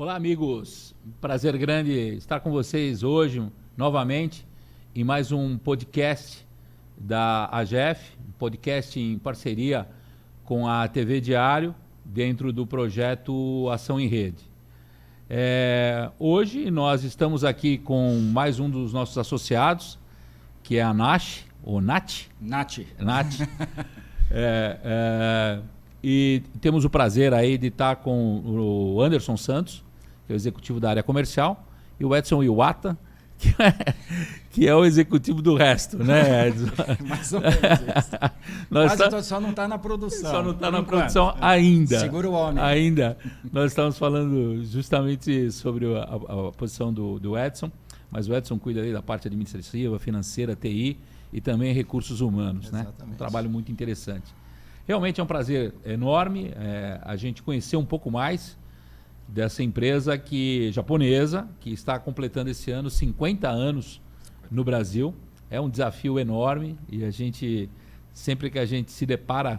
Olá, amigos. Prazer grande estar com vocês hoje, novamente, em mais um podcast da AGF, um podcast em parceria com a TV Diário, dentro do projeto Ação em Rede. Hoje nós estamos aqui com mais um dos nossos associados, que é a Nath, ou Nath. E temos o prazer aí de estar com o Anderson Santos, que é o executivo da área comercial, e o Edson Iwata, que é o executivo do resto, né, Edson? Mais ou menos isso. Só não está na produção. Só não está na produção ainda. Segura o homem. Ainda. Nós estamos falando justamente sobre a posição do Edson, mas o Edson cuida aí da parte administrativa, financeira, TI e também recursos humanos, né? Um trabalho muito interessante. Realmente é um prazer enorme a gente conhecer um pouco mais dessa empresa japonesa, que está completando esse ano 50 anos no Brasil. É um desafio enorme e sempre que a gente se depara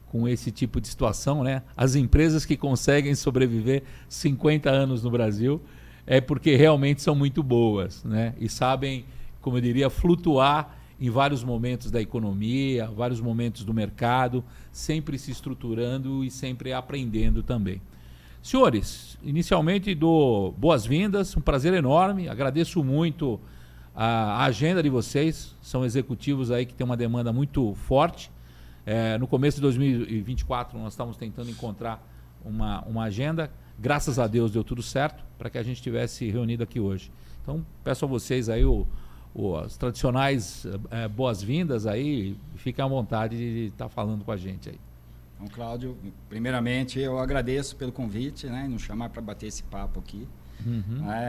com esse tipo de situação, né, as empresas que conseguem sobreviver 50 anos no Brasil é porque realmente são muito boas, né, e sabem, como eu diria, flutuar em vários momentos da economia, vários momentos do mercado, sempre se estruturando e sempre aprendendo também. Senhores, inicialmente dou boas-vindas, um prazer enorme, agradeço muito a agenda de vocês, são executivos aí que têm uma demanda muito forte. No começo de 2024 nós estávamos tentando encontrar uma agenda, graças a Deus deu tudo certo para que a gente estivesse reunido aqui hoje. Então peço a vocês aí as tradicionais boas-vindas aí, fiquem à vontade de estar falando com a gente aí. Então, Cláudio, primeiramente eu agradeço pelo convite, né, nos chamar para bater esse papo aqui.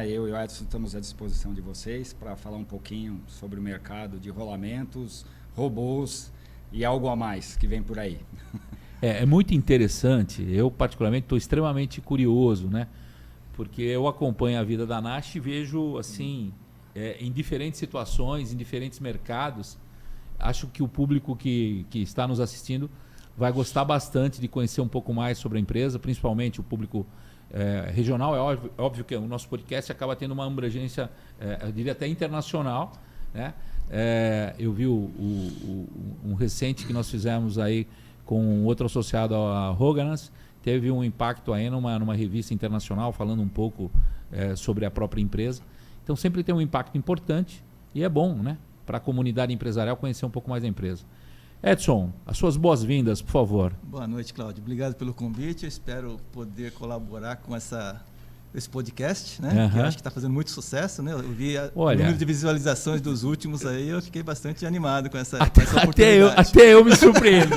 Eu e o Edson estamos à disposição de vocês para falar um pouquinho sobre o mercado de rolamentos, robôs e algo a mais que vem por aí. É muito interessante, eu particularmente estou extremamente curioso, né, porque eu acompanho a vida da Nash e vejo assim... em diferentes situações, em diferentes mercados. Acho que o público que está nos assistindo vai gostar bastante de conhecer um pouco mais sobre a empresa, principalmente o público regional. É óbvio que o nosso podcast acaba tendo uma abrangência, eu diria até internacional, né? Eu vi um recente que nós fizemos aí com outro associado à Hogan's, teve um impacto aí numa revista internacional, falando um pouco sobre a própria empresa. Então sempre tem um impacto importante e é bom, né, para a comunidade empresarial conhecer um pouco mais da empresa. Edson, as suas boas-vindas, por favor. Boa noite, Cláudio. Obrigado pelo convite. Eu espero poder colaborar com esse podcast, né? Que eu acho que está fazendo muito sucesso, né? Eu vi o número de visualizações dos últimos aí, eu fiquei bastante animado com essa oportunidade. Até eu me surpreendo.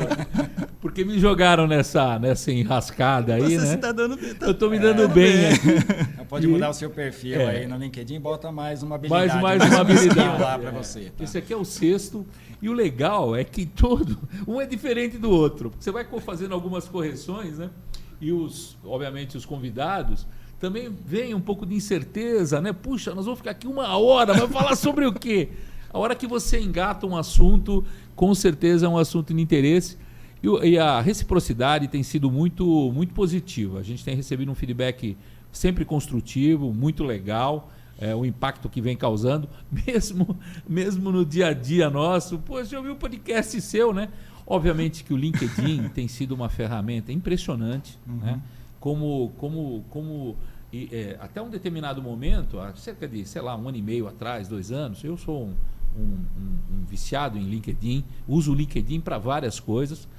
Porque me jogaram nessa enrascada aí, né? Você está dando bem. Eu estou me dando bem aqui. Pode mudar o seu perfil aí no LinkedIn, bota mais uma habilidade. Mais uma habilidade lá para você. Tá? Esse aqui é o sexto. E o legal é que um é diferente do outro. Você vai fazendo algumas correções, né? E obviamente os convidados também veem um pouco de incerteza, né? Puxa, nós vamos ficar aqui 1 hora, vai falar sobre o quê? A hora que você engata um assunto, com certeza é um assunto de interesse. E a reciprocidade tem sido muito, muito positiva. A gente tem recebido um feedback sempre construtivo, muito legal, o impacto que vem causando, mesmo no dia a dia nosso. Poxa, eu vi um podcast seu, né? Obviamente que o LinkedIn tem sido uma ferramenta impressionante, né? Até um determinado momento, há cerca de, 1 ano e meio atrás, 2 anos, eu sou um viciado em LinkedIn, uso o LinkedIn para várias coisas,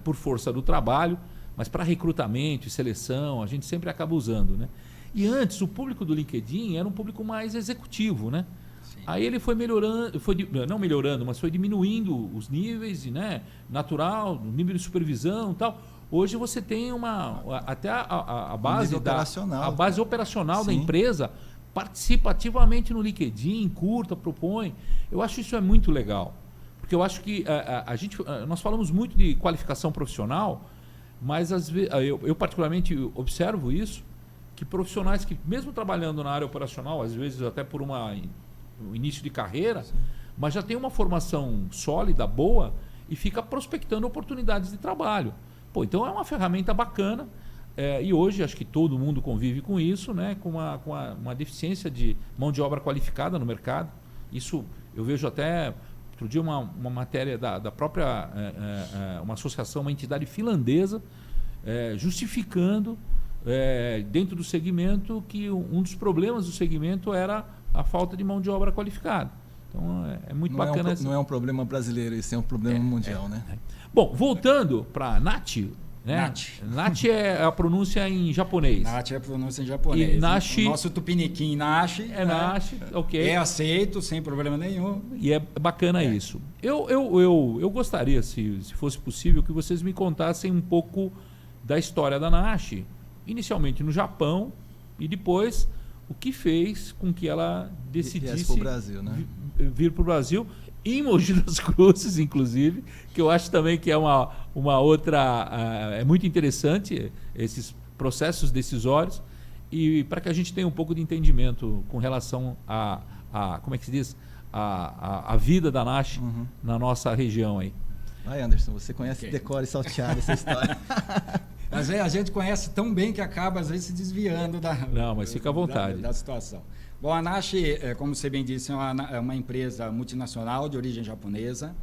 por força do trabalho, mas para recrutamento e seleção, a gente sempre acaba usando, né? E antes, o público do LinkedIn era um público mais executivo, né? Sim. Aí ele foi melhorando, não melhorando, mas foi diminuindo os níveis, né? Natural, nível de supervisão e tal. Hoje você tem até a base operacional da empresa participa ativamente no LinkedIn, curta, propõe. Eu acho isso muito legal. Porque eu acho que nós falamos muito de qualificação profissional, mas às vezes, eu particularmente observo isso, que profissionais que, mesmo trabalhando na área operacional, às vezes até por um início de carreira, mas já tem uma formação sólida, boa, e fica prospectando oportunidades de trabalho. Então é uma ferramenta bacana. E hoje acho que todo mundo convive com isso, né? Com uma deficiência de mão de obra qualificada no mercado. Isso eu vejo até outro dia uma matéria da própria uma associação, uma entidade finlandesa justificando dentro do segmento que um dos problemas do segmento era a falta de mão de obra qualificada. Então é muito bacana. Não é um problema brasileiro, isso é um problema mundial, né? Bom, voltando para NAT, né? NAT é a pronúncia em japonês. NAT é a pronúncia em japonês. E Nashi, o nosso tupiniquim Nashi. Nashi, ok. É aceito, sem problema nenhum. E é bacana isso. Eu gostaria, se fosse possível, que vocês me contassem um pouco da história da Nashi. Inicialmente no Japão e depois o que fez com que ela decidisse vir para o Brasil, em Mogi das Cruzes, inclusive, que eu acho também que é uma outra... é muito interessante esses processos decisórios e para que a gente tenha um pouco de entendimento com relação a como é que se diz? A vida da Nashi na nossa região aí. Vai, Anderson, você conhece decore e salteado essa história. Mas a gente conhece tão bem que acaba, às vezes, se desviando mas fica à vontade. Da situação. Bom, a Nashi, como você bem disse, é uma empresa multinacional de origem japonesa.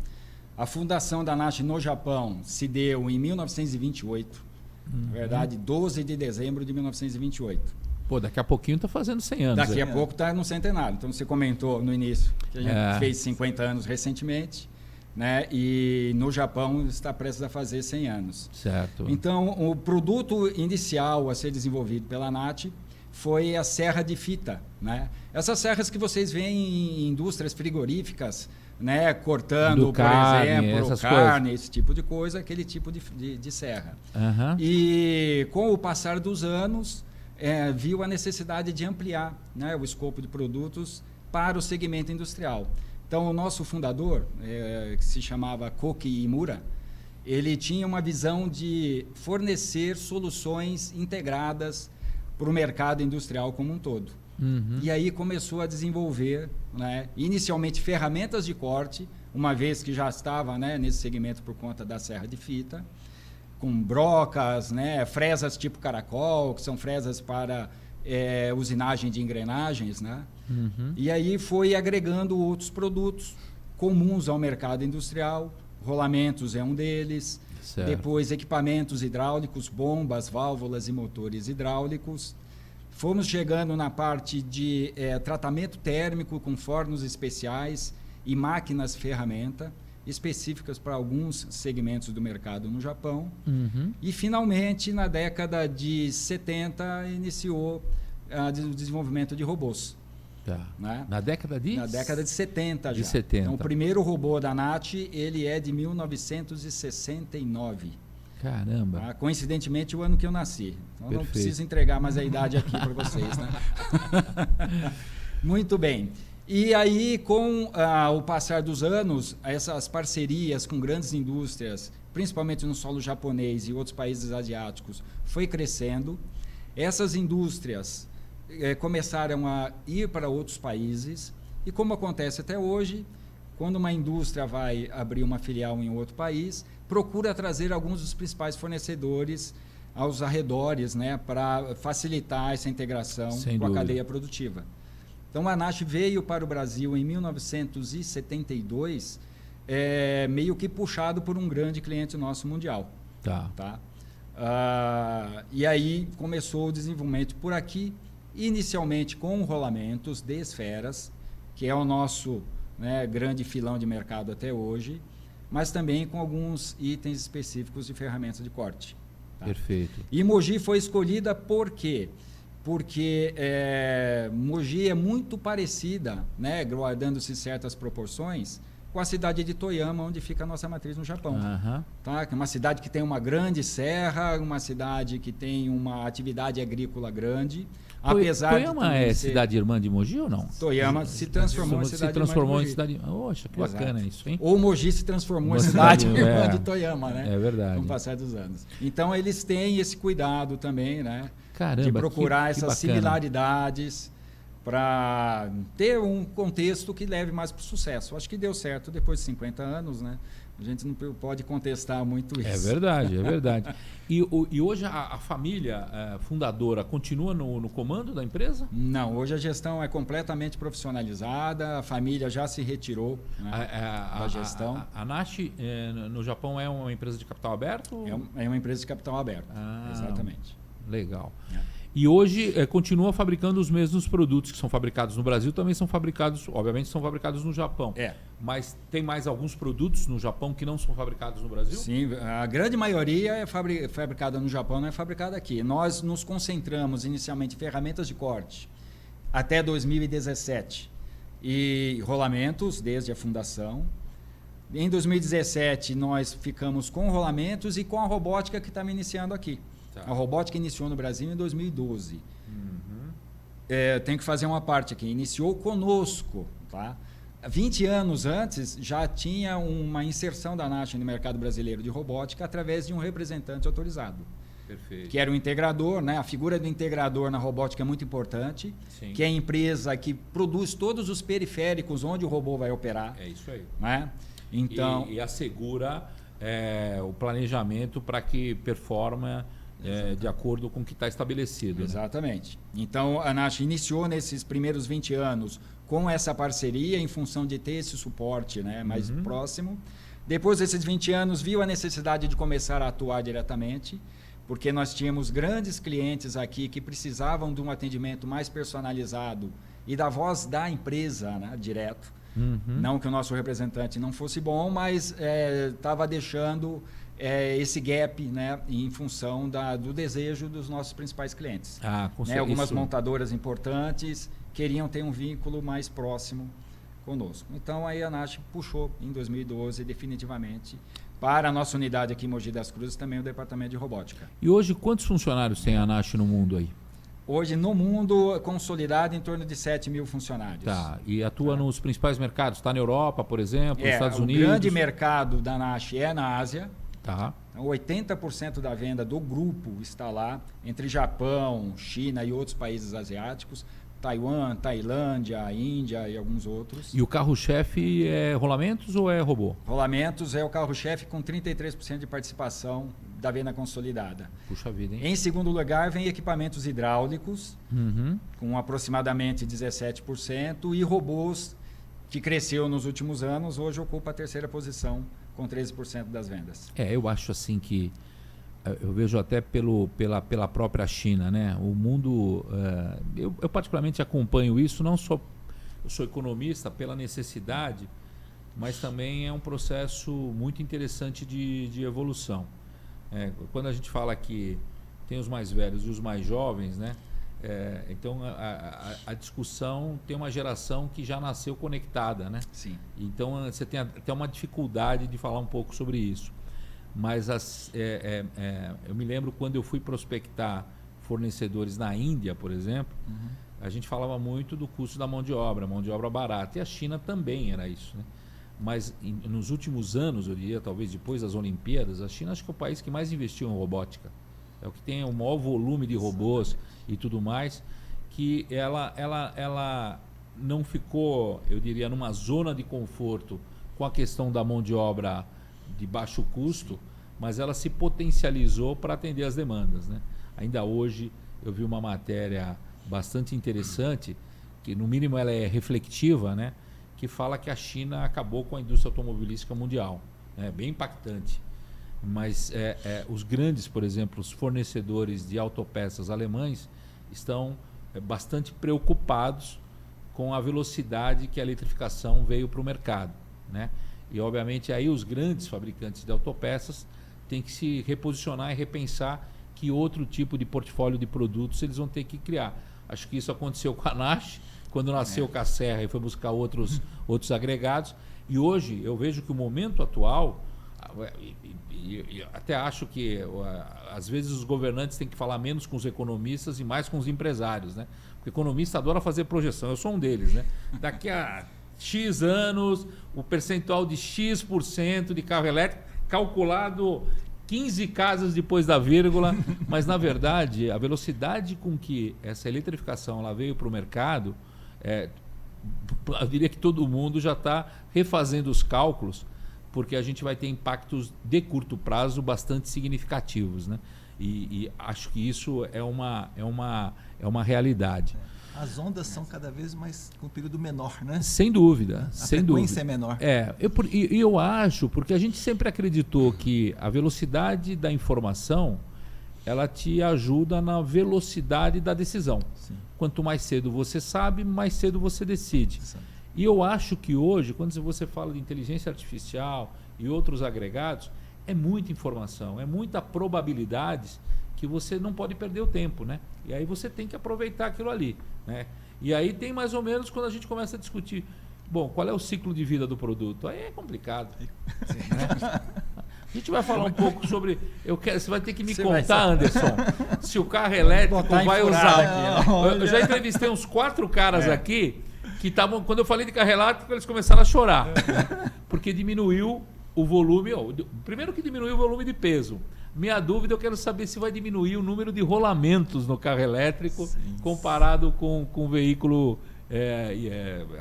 A fundação da Nashi no Japão se deu em 1928. Na verdade, 12 de dezembro de 1928. Pô, daqui a pouquinho está fazendo 100 anos. Daqui a pouco está no centenário. Então, você comentou no início que a gente fez 50 anos recentemente. Né? E no Japão está prestes a fazer 100 anos. Certo. Então, o produto inicial a ser desenvolvido pela NAT foi a serra de fita. Né? Essas serras que vocês veem em indústrias frigoríficas, né? Cortando, por exemplo, carne, esse tipo de coisa, aquele tipo de serra. E com o passar dos anos, viu a necessidade de ampliar, né? O escopo de produtos para o segmento industrial. Então, o nosso fundador, que se chamava Koki Imura, ele tinha uma visão de fornecer soluções integradas para o mercado industrial como um todo. E aí começou a desenvolver, né, inicialmente ferramentas de corte, uma vez que já estava, né, nesse segmento por conta da serra de fita, com brocas, né, fresas tipo caracol, que são fresas para usinagem de engrenagens, né? E aí foi agregando outros produtos comuns ao mercado industrial. Rolamentos é um deles. Certo. Depois equipamentos hidráulicos, bombas, válvulas e motores hidráulicos. Fomos chegando na parte de tratamento térmico com fornos especiais e máquinas ferramenta específicas para alguns segmentos do mercado no Japão. E finalmente, na década de 70, iniciou o desenvolvimento de robôs. Né? Na década de 70 já. De 70. Então, o primeiro robô da NAT, ele é de 1969. Caramba. Tá? Coincidentemente, o ano que eu nasci. Então, não preciso entregar mais a idade aqui para vocês. Né? Muito bem. E aí, com o passar dos anos, essas parcerias com grandes indústrias, principalmente no solo japonês e outros países asiáticos, foi crescendo. Essas indústrias começaram a ir para outros países e, como acontece até hoje, quando uma indústria vai abrir uma filial em outro país, procura trazer alguns dos principais fornecedores aos arredores, né, para facilitar essa integração com a cadeia produtiva. Então, a NAT veio para o Brasil em 1972, meio que puxado por um grande cliente nosso mundial. Tá? E aí começou o desenvolvimento por aqui, inicialmente com rolamentos de esferas, que é o nosso, né, grande filão de mercado até hoje, mas também com alguns itens específicos de ferramentas de corte. Tá? Perfeito. E Mogi foi escolhida por quê? Porque Mogi é muito parecida, né, guardando-se certas proporções, com a cidade de Toyama, onde fica a nossa matriz no Japão. Tá? Que é uma cidade que tem uma grande serra, uma cidade que tem uma atividade agrícola grande. Toyama é cidade irmã de Mogi ou não? Toyama se transformou em cidade em cidade. Poxa, que bacana isso, hein? Ou Mogi se transformou em cidade irmã de Toyama, né? É verdade. Com o passar dos anos. Então, eles têm esse cuidado também, né? Caramba, de procurar essas similaridades para ter um contexto que leve mais para o sucesso. Acho que deu certo depois de 50 anos, né? A gente não pode contestar muito isso. É verdade, é verdade. E hoje a família fundadora continua no comando da empresa? Não, hoje a gestão é completamente profissionalizada, a família já se retirou, né, da gestão. A Nash no Japão é uma empresa de capital aberto? É uma empresa de capital aberto, exatamente. Legal. E hoje continua fabricando os mesmos produtos que são fabricados no Brasil, também são fabricados, obviamente, são fabricados no Japão. Mas tem mais alguns produtos no Japão que não são fabricados no Brasil? Sim, a grande maioria é fabricada no Japão, não é fabricada aqui. Nós nos concentramos inicialmente em ferramentas de corte até 2017 e rolamentos desde a fundação. Em 2017 nós ficamos com rolamentos e com a robótica que estamos iniciando aqui. A robótica iniciou no Brasil em 2012. Tenho que fazer uma parte aqui. Iniciou conosco. Tá? 20 anos antes, já tinha uma inserção da Nash no mercado brasileiro de robótica através de um representante autorizado. Perfeito. Que era o integrador. Né? A figura do integrador na robótica é muito importante. Sim. Que é a empresa que produz todos os periféricos onde o robô vai operar. É isso aí. Né? Então, e assegura o planejamento para que performa... de acordo com o que está estabelecido. Exatamente. Né? Então, a Nash iniciou nesses primeiros 20 anos com essa parceria em função de ter esse suporte, né, mais próximo. Depois desses 20 anos, viu a necessidade de começar a atuar diretamente, porque nós tínhamos grandes clientes aqui que precisavam de um atendimento mais personalizado e da voz da empresa, né, direto. Não que o nosso representante não fosse bom, mas estava deixando... esse gap, né, em função do desejo dos nossos principais clientes. Com né, algumas montadoras importantes queriam ter um vínculo mais próximo conosco. Então, aí a Nash puxou, em 2012, definitivamente, para a nossa unidade aqui em Mogi das Cruzes, também o departamento de robótica. E hoje, quantos funcionários tem a Nash no mundo aí? Hoje, no mundo, consolidado em torno de 7 mil funcionários. Tá, e atua nos principais mercados? Está na Europa, por exemplo, nos Estados Unidos? O grande mercado da Nash é na Ásia. Tá. Então, 80% da venda do grupo está lá, entre Japão, China e outros países asiáticos, Taiwan, Tailândia, Índia e alguns outros. E o carro-chefe é rolamentos ou é robô? Rolamentos é o carro-chefe com 33% de participação da venda consolidada. Puxa vida, hein? Em segundo lugar, vem equipamentos hidráulicos, com aproximadamente 17%, e robôs, que cresceu nos últimos anos, hoje ocupa a terceira posição, com 13% das vendas. Eu acho assim que eu vejo até pela própria China, né? O mundo, eu particularmente acompanho isso, não só eu sou economista pela necessidade, mas também é um processo muito interessante de evolução. Quando a gente fala que tem os mais velhos e os mais jovens, né? Então a discussão tem uma geração que já nasceu conectada, né? Sim. Então você tem até uma dificuldade de falar um pouco sobre isso. Mas eu me lembro quando eu fui prospectar fornecedores na Índia, por exemplo, a gente falava muito do custo da mão de obra barata. E a China também era isso, né? Mas nos últimos anos, eu diria, talvez depois das Olimpíadas, a China acho que é o país que mais investiu em robótica. É o que tem o maior volume de robôs e tudo mais, que ela não ficou, eu diria, numa zona de conforto com a questão da mão de obra de baixo custo, mas ela se potencializou para atender as demandas, né? Ainda hoje eu vi uma matéria bastante interessante, que no mínimo ela é reflexiva, né? Que fala que a China acabou com a indústria automobilística mundial. É bem impactante. Mas os grandes, por exemplo, os fornecedores de autopeças alemães estão bastante preocupados com a velocidade que a eletrificação veio para o mercado, né? E, obviamente, aí os grandes fabricantes de autopeças têm que se reposicionar e repensar que outro tipo de portfólio de produtos eles vão ter que criar. Acho que isso aconteceu com a Nash, quando nasceu com a Serra e foi buscar outros agregados. E hoje eu vejo que o momento atual, e até acho que às vezes os governantes têm que falar menos com os economistas e mais com os empresários, né? Porque o economista adora fazer projeção, eu sou um deles, né? Daqui a X anos, o percentual de X% de carro elétrico calculado 15 casas depois da vírgula, mas na verdade a velocidade com que essa eletrificação ela veio para o mercado eu diria que todo mundo já está refazendo os cálculos, porque a gente vai ter impactos de curto prazo bastante significativos, né? E acho que isso é uma realidade. As ondas são cada vez mais com um período menor, né? Sem dúvida. A frequência é menor. Eu acho, porque a gente sempre acreditou que a velocidade da informação ela te ajuda na velocidade da decisão. Sim. Quanto mais cedo você sabe, mais cedo você decide. Sim. E eu acho que hoje, quando você fala de inteligência artificial e outros agregados, é muita informação, é muita probabilidades que você não pode perder o tempo, né? E aí você tem que aproveitar aquilo ali, né? E aí tem mais ou menos quando a gente começa a discutir, bom, qual é o ciclo de vida do produto? Aí é complicado. Sim, né? A gente vai falar um pouco sobre... você vai ter que me contar, Anderson, se o carro elétrico vai usar. Aqui, né? Eu já entrevistei uns 4 caras aqui que estavam... Quando eu falei de carro elétrico, eles começaram a chorar. Porque diminuiu o volume... Primeiro que diminuiu o volume de peso. Minha dúvida, eu quero saber se vai diminuir o número de rolamentos no carro elétrico comparado com o veículo...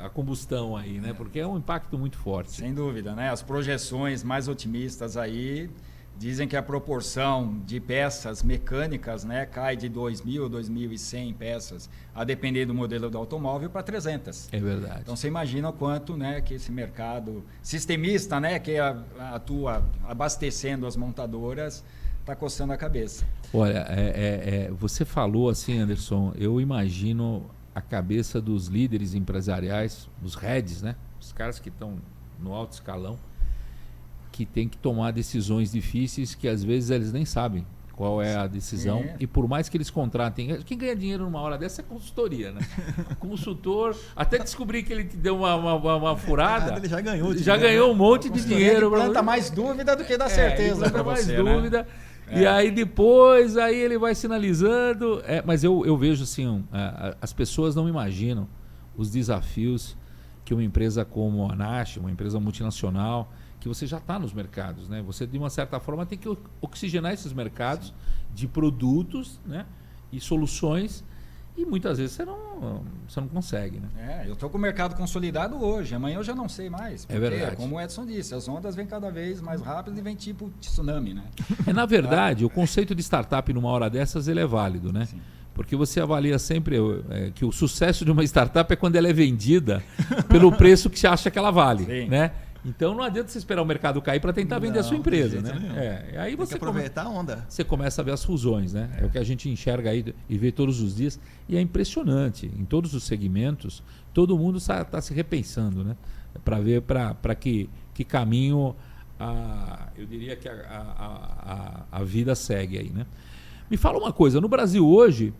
a combustão aí, né? Porque é um impacto muito forte. Sem dúvida, né? As projeções mais otimistas aí dizem que a proporção de peças mecânicas, né, cai de 2.000 a 2.100 peças, a depender do modelo do automóvel, para 300. É verdade. Então você imagina o quanto, né, que esse mercado sistemista, né, que atua abastecendo as montadoras, está coçando a cabeça. Olha, você falou assim, Anderson, eu imagino a cabeça dos líderes empresariais, os heads, né? Os caras que estão no alto escalão, que tem que tomar decisões difíceis que às vezes eles nem sabem qual é a decisão. E por mais que eles contratem, quem ganha dinheiro numa hora dessa é consultoria, né? O consultor, até descobrir que ele te deu uma furada, ele já ganhou ganhou um monte de dinheiro. Planta mais dúvida do que dá certeza. Planta mais dúvida. Né? E aí depois ele vai sinalizando. Mas eu vejo assim, as pessoas não imaginam os desafios que uma empresa como a Nash, uma empresa multinacional, que você já está nos mercados, né? Você de uma certa forma tem que oxigenar esses mercados de produtos, né? E soluções, e muitas vezes você não consegue, né? Eu estou com o mercado consolidado hoje, amanhã eu já não sei mais. Porque, verdade. Como o Edson disse, as ondas vêm cada vez mais rápido e vem tipo tsunami, né? Na verdade, o conceito de startup numa hora dessas ele é válido, né? Sim. Porque você avalia sempre que o sucesso de uma startup é quando ela é vendida pelo preço que você acha que ela vale, né? Então não adianta você esperar o mercado cair para tentar vender a sua empresa, né? Aí você tem que aproveitar a onda. Você começa a ver as fusões, né? É o que a gente enxerga aí e vê todos os dias. E é impressionante. Em todos os segmentos, todo mundo está se repensando, né? Para ver para que caminho eu diria que a vida segue aí, né? Me fala uma coisa, no Brasil hoje,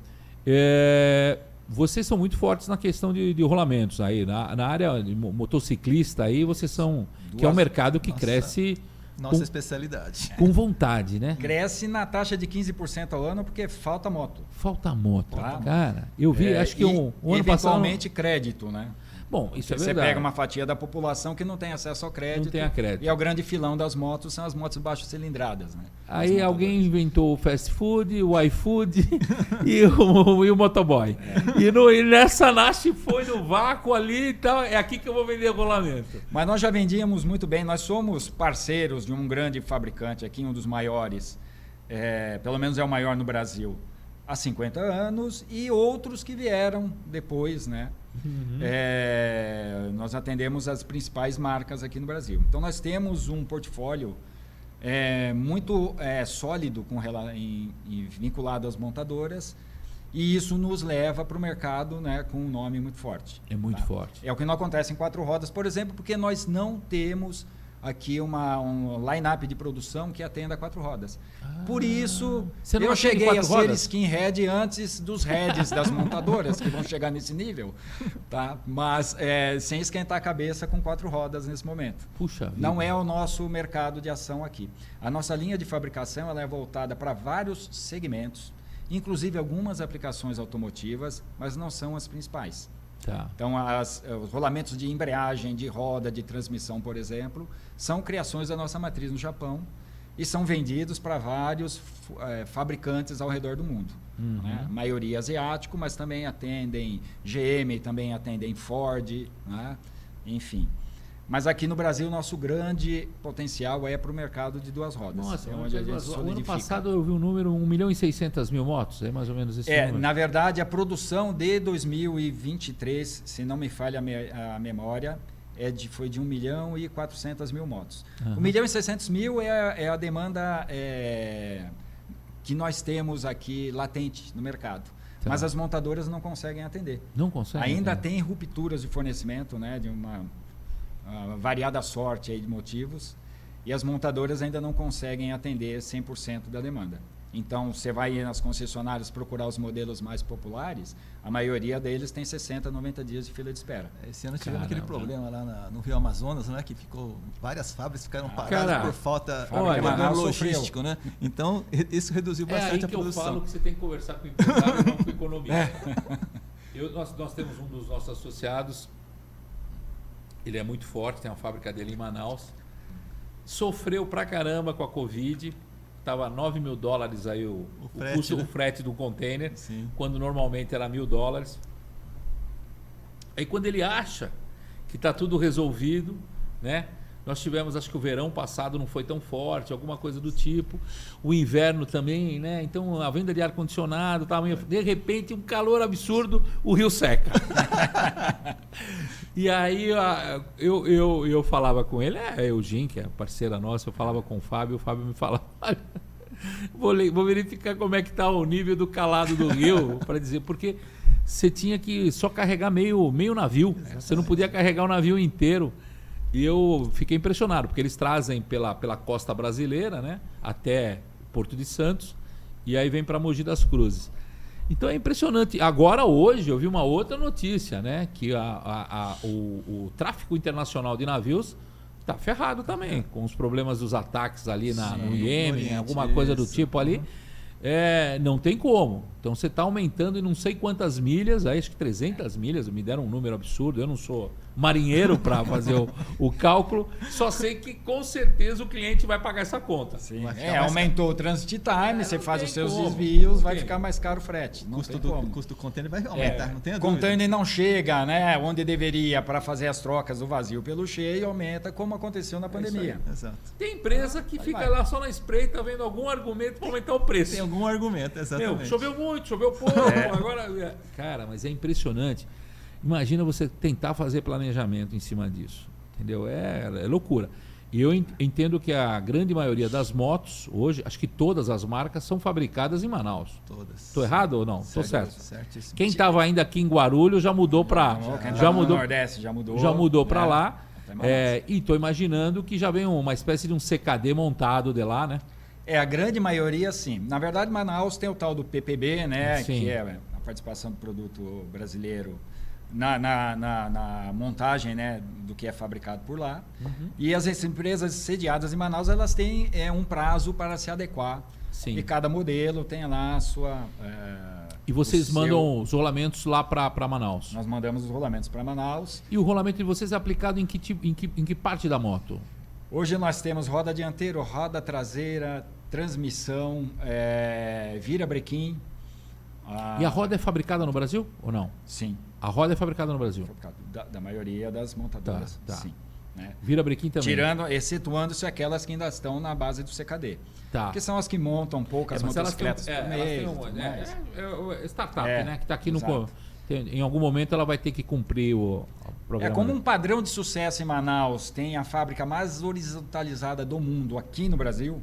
vocês são muito fortes na questão de rolamentos aí, na área de motociclista aí, vocês são, que é um mercado que cresce... Nossa especialidade. Com vontade, né? Cresce na taxa de 15% ao ano porque falta moto. Falta moto. Cara, eu vi, acho que um ano passado... Eventualmente crédito, né? Bom, isso é verdade. Você pega uma fatia da população que não tem acesso ao crédito. Não tem a crédito. E é o grande filão das motos, são as motos baixo cilindradas, né? Aí alguém inventou o fast food, o iFood e o motoboy. E nessa Nash foi no vácuo ali e tal. É aqui que eu vou vender rolamento. Mas nós já vendíamos muito bem. Nós somos parceiros de um grande fabricante aqui, um dos maiores. Pelo menos é o maior no Brasil. Há 50 anos e outros que vieram depois, né? Uhum. Nós atendemos as principais marcas aqui no Brasil. Então nós temos um portfólio muito sólido vinculado às montadoras, e isso nos leva para o mercado, né, com um nome muito forte. É muito forte. É o que não acontece em 4 rodas, por exemplo, porque nós não temos aqui um line-up de produção que atenda a 4 rodas. Por isso, eu cheguei a ser skinhead antes dos heads das montadoras, que vão chegar nesse nível, tá? Mas sem esquentar a cabeça com 4 rodas nesse momento. Puxa vida. Não é o nosso mercado de ação aqui. A nossa linha de fabricação ela é voltada para vários segmentos, inclusive algumas aplicações automotivas, mas não são as principais. Tá. Então, os rolamentos de embreagem, de roda, de transmissão, por exemplo, são criações da nossa matriz no Japão, e são vendidos para vários fabricantes ao redor do mundo. Né? Maioria asiático, mas também atendem GM, também atendem Ford, né? Enfim. Mas aqui no Brasil, nosso grande potencial é para o mercado de duas rodas. Nossa, é onde a gente o ano passado eu vi um número, 1.600.000 motos, é mais ou menos esse número. Na verdade, a produção de 2023, se não me falha a memória, foi de 1.400.000 motos. 1.600.000 é a demanda que nós temos aqui latente no mercado. Tá. Mas as montadoras não conseguem atender. Não conseguem? Ainda tem rupturas de fornecimento, né, de uma variada sorte aí de motivos, e as montadoras ainda não conseguem atender 100% da demanda. Então, você vai nas concessionárias procurar os modelos mais populares, a maioria deles tem 60, 90 dias de fila de espera. Esse ano tivemos aquele problema lá no Rio Amazonas, né, que várias fábricas ficaram paradas por falta de logístico, né? Então, isso reduziu bastante a produção. Eu falo que você tem que conversar com o empresário e não com o economista. Nós temos um dos nossos associados, ele é muito forte, tem uma fábrica dele em Manaus, sofreu pra caramba com a Covid, estava $9.000 aí o custo do frete do container, sim, quando normalmente era $1.000. Aí quando ele acha que está tudo resolvido, né? Nós tivemos, acho que o verão passado não foi tão forte, alguma coisa do tipo. O inverno também, né? Então a venda de ar-condicionado, de repente um calor absurdo, o rio seca. E aí eu falava com ele, a Eugênia, que é parceira nossa, eu falava com o Fábio me falava, vou verificar como é que está o nível do calado do rio, para dizer, porque você tinha que só carregar meio navio, exatamente. Você não podia carregar o navio inteiro. E eu fiquei impressionado, porque eles trazem pela costa brasileira, né, até Porto de Santos, e aí vem para Mogi das Cruzes. Então é impressionante. Agora, hoje, eu vi uma outra notícia, né, que o tráfego internacional de navios está ferrado também, com os problemas dos ataques ali no Iêmen, alguma coisa do tipo ali. Não tem como. Então você está aumentando em não sei quantas milhas, acho que 300 milhas, me deram um número absurdo, eu não sou marinheiro para fazer o cálculo, só sei que com certeza o cliente vai pagar essa conta. Sim. Aumentou o transit time, você faz os seus desvios, vai ficar mais caro o frete. O custo do container vai aumentar, não tem a dúvida. O container não chega, né, onde deveria para fazer as trocas do vazio pelo cheio, aumenta como aconteceu na pandemia. Exato. Tem empresa que fica lá só na espreita vendo algum argumento para aumentar o preço. Tem algum argumento, exatamente. Choveu muito, choveu pouco, agora... Cara, mas é impressionante. Imagina você tentar fazer planejamento em cima disso, entendeu? É loucura. E eu entendo que a grande maioria das motos, hoje, acho que todas as marcas são fabricadas em Manaus. Todas. Estou errado ou não? Estou certo. Certíssimo. Quem estava ainda aqui em Guarulhos já mudou para... Já mudou no Nordeste, já mudou para lá. E estou imaginando que já vem uma espécie de um CKD montado de lá, né? A grande maioria, sim. Na verdade, Manaus tem o tal do PPB, né? Sim. Que é a participação do produto brasileiro na montagem, né, do que é fabricado por lá. E as empresas sediadas em Manaus, elas têm um prazo para se adequar. Sim. E cada modelo tem lá a sua... E vocês mandam os rolamentos lá para Manaus? Nós mandamos os rolamentos para Manaus. E o rolamento de vocês é aplicado em que parte da moto? Hoje nós temos roda dianteira, roda traseira, transmissão, virabrequim. E a roda é fabricada no Brasil ou não? Sim. A roda é fabricada no Brasil? Da maioria das montadoras, sim. Né? Virabrequim também? Excetuando-se aquelas que ainda estão na base do CKD. Tá. Que são as que montam poucas motocicletas por mês. Startup, né? Que está aqui no... Em algum momento ela vai ter que cumprir o programa. Como um padrão de sucesso em Manaus tem a fábrica mais horizontalizada do mundo aqui no Brasil.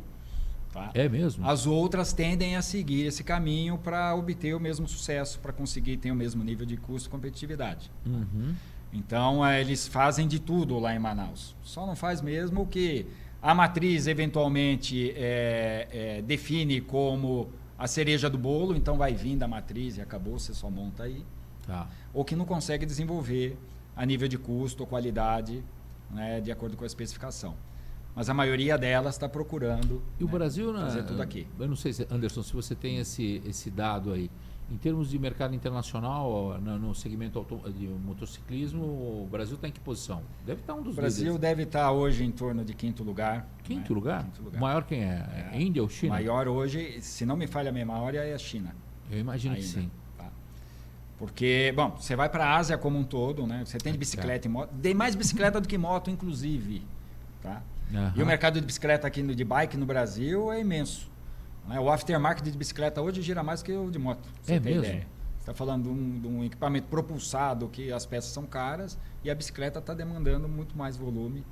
Tá? É mesmo? As outras tendem a seguir esse caminho para obter o mesmo sucesso, para conseguir ter o mesmo nível de custo e competitividade. Então, eles fazem de tudo lá em Manaus. Só não faz mesmo o que a matriz eventualmente define como a cereja do bolo, então vai vir da matriz e acabou, você só monta aí. Tá. Ou que não consegue desenvolver a nível de custo ou qualidade, né, de acordo com a especificação. Mas a maioria delas está procurando o Brasil, fazer tudo aqui. Eu não sei, Anderson, se você tem esse dado aí. Em termos de mercado internacional, no segmento de motociclismo, o Brasil está em que posição? Deve estar um dos líderes. O Brasil deve estar hoje em torno de 5º lugar. Quinto lugar? Quinto lugar. O maior quem é? Índia ou China? O maior hoje, se não me falha a memória, é a China. Eu imagino ainda, que sim. Tá? Porque, bom, você vai para a Ásia como um todo, né? Você tem de bicicleta e moto. Tem mais bicicleta do que moto, inclusive. Tá? E o mercado de bicicleta aqui, de bike no Brasil é imenso. O aftermarket de bicicleta hoje gira mais que o de moto. É mesmo? Ideia. Você está falando de um equipamento propulsado que as peças são caras e a bicicleta está demandando muito mais volume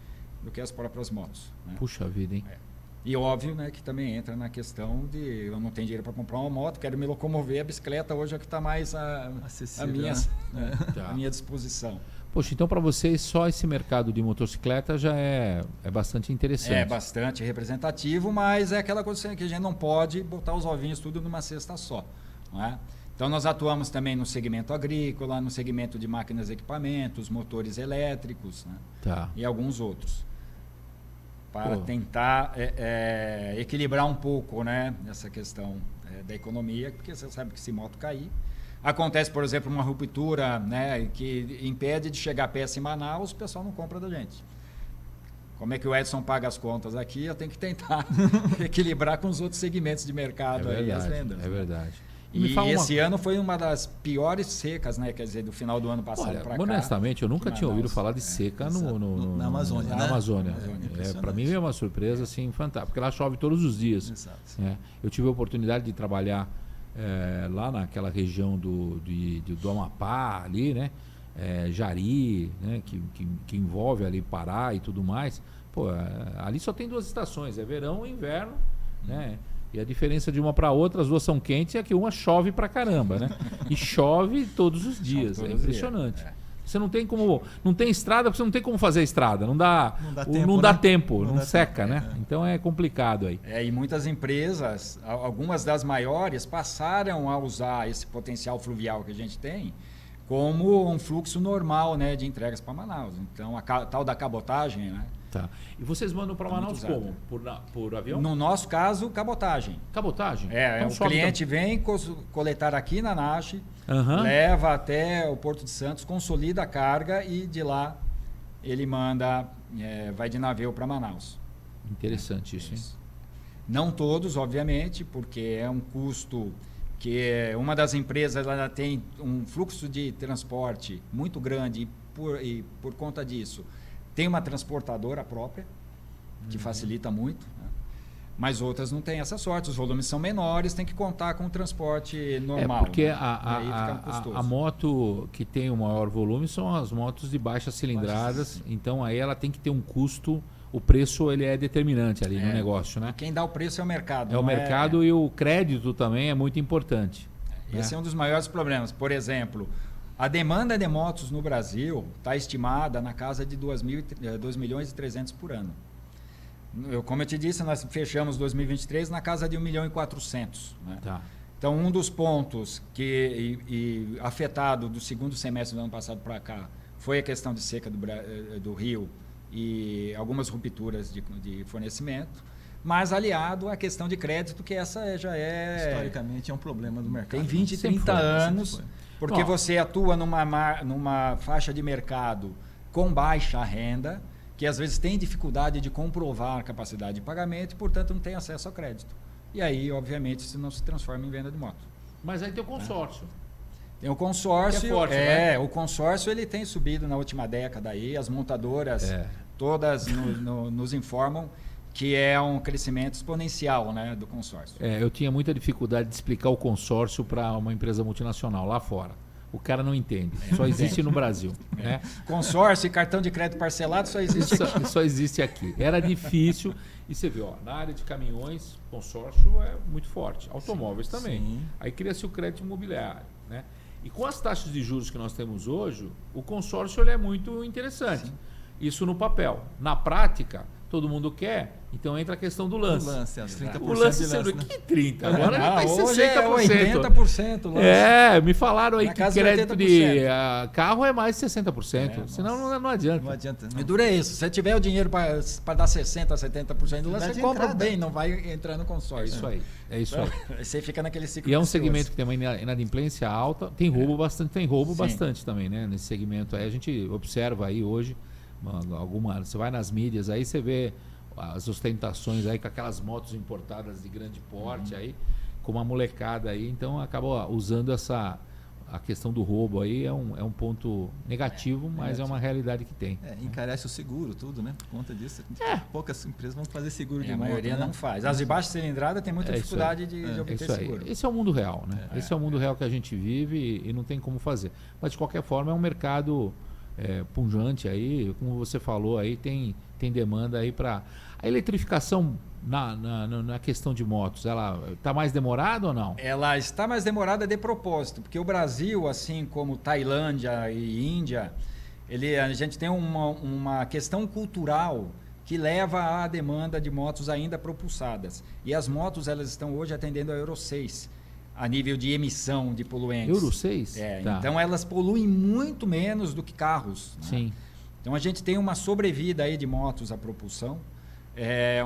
do que as próprias motos. Né? Puxa vida, hein? E óbvio, né, que também entra na questão de eu não tenho dinheiro para comprar uma moto, quero me locomover, a bicicleta hoje é o que está mais à minha disposição. Poxa, então para vocês só esse mercado de motocicleta já é bastante interessante. É bastante representativo, mas é aquela coisa que a gente não pode botar os ovinhos tudo numa cesta só. Não é? Então nós atuamos também no segmento agrícola, no segmento de máquinas e equipamentos, motores elétricos, né? Tá. E alguns outros. Para tentar equilibrar um pouco, né, essa questão da economia, porque você sabe que se moto cair... Acontece, por exemplo, uma ruptura, né, que impede de chegar a peça em Manaus, o pessoal não compra da gente. Como é que o Edson paga as contas aqui? Eu tenho que tentar equilibrar com os outros segmentos de mercado aí, as vendas. É verdade. E esse ano foi uma das piores secas, né? Quer dizer, do final do ano passado para cá. Honestamente, eu nunca tinha ouvido falar de seca na Amazônia. Na Amazônia. Para mim é uma surpresa assim, fantástica, porque lá chove todos os dias. Exato. Eu tive a oportunidade de trabalhar lá naquela região do Amapá, ali, né? Jari, né? Que envolve ali Pará e tudo mais. Pô, ali só tem 2 estações, é verão e inverno, né? E a diferença de uma para outra, as duas são quentes, é que uma chove pra caramba, né? E chove todos os dias, é impressionante. Você não tem como, não tem estrada, você não tem como fazer a estrada, não dá tempo, não seca, né? Então é complicado aí. E muitas empresas, algumas das maiores, passaram a usar esse potencial fluvial que a gente tem como um fluxo normal, né, de entregas para Manaus. Então a tal da cabotagem, né? Tá. E vocês mandam para Manaus como? Por avião? No nosso caso, cabotagem. Cabotagem? Então, o cliente vem coletar aqui na NASH, leva até o Porto de Santos, consolida a carga e de lá ele manda, vai de navio para Manaus. Interessante isso, hein? Não todos, obviamente, porque é um custo que uma das empresas ela tem um fluxo de transporte muito grande e por conta disso tem uma transportadora própria, que facilita muito, né? Mas outras não têm essa sorte, os volumes são menores, tem que contar com o transporte normal. Porque né? a moto que tem o maior volume são as motos de baixas cilindradas, então aí ela tem que ter um custo, o preço ele é determinante ali no negócio, né? Quem dá o preço é o mercado. É o mercado e o crédito também é muito importante. Esse é um dos maiores problemas. Por exemplo, a demanda de motos no Brasil está estimada na casa de 2.300.000 por ano. Como eu te disse, nós fechamos 2023 na casa de 1.400.000. Né? Tá. Então, um dos pontos que afetado do segundo semestre do ano passado para cá foi a questão de seca do Rio e algumas rupturas de fornecimento, mas aliado à questão de crédito, que essa já historicamente é um problema do mercado. Tem 20, 30 anos... Porque você atua numa faixa de mercado com baixa renda, que às vezes tem dificuldade de comprovar a capacidade de pagamento e, portanto, não tem acesso ao crédito. E aí, obviamente, isso não se transforma em venda de moto. Mas aí tem o consórcio. Tem o consórcio. Que é forte, né? O consórcio ele tem subido na última década aí, as montadoras todas nos informam que é um crescimento exponencial, né, do consórcio. Eu tinha muita dificuldade de explicar o consórcio para uma empresa multinacional lá fora. O cara não entende. Só existe no Brasil. Né? Consórcio e cartão de crédito parcelado só existe aqui. Só existe aqui. Era difícil. E você vê, na área de caminhões, consórcio é muito forte. Automóveis também. Sim. Aí cria-se o crédito imobiliário. Né? E com as taxas de juros que nós temos hoje, o consórcio ele é muito interessante. Sim. Isso no papel. Na prática, todo mundo quer, então entra a questão do lance. O lance, 30% o lance sendo né? que 30%, agora já está em 60%. É 80% lance. Me falaram aí Na que casa crédito de de carro é mais de 60%, senão não adianta. Não adianta. E dura isso, se você tiver o dinheiro para dar 60%, 70% do lance, você compra bem, não vai entrar no consórcio. É isso aí. Aí você fica naquele ciclo. E é um segmento que tem uma inadimplência alta, tem roubo bastante também, né? Nesse segmento aí a gente observa aí hoje você vai nas mídias aí, você vê as ostentações aí com aquelas motos importadas de grande porte aí, com uma molecada aí, então acaba usando a questão do roubo aí, é um ponto negativo, mas é uma realidade que tem. Encarece o seguro, tudo, né? Por conta disso. Poucas empresas vão fazer seguro de moto. A maioria não faz. As de baixa cilindrada tem muita dificuldade de obter seguro. Esse é o mundo real, né? Esse é o mundo real que a gente vive e não tem como fazer. Mas de qualquer forma é um mercado pujante aí, como você falou aí, tem demanda aí para... A eletrificação na questão de motos, ela está mais demorada ou não? Ela está mais demorada de propósito, porque o Brasil, assim como Tailândia e Índia, a gente tem uma questão cultural que leva à demanda de motos ainda propulsadas. E as motos elas estão hoje atendendo a Euro 6, a nível de emissão de poluentes. Euro 6? Tá. Então elas poluem muito menos do que carros. Né? Sim. Então a gente tem uma sobrevida aí de motos a propulsão.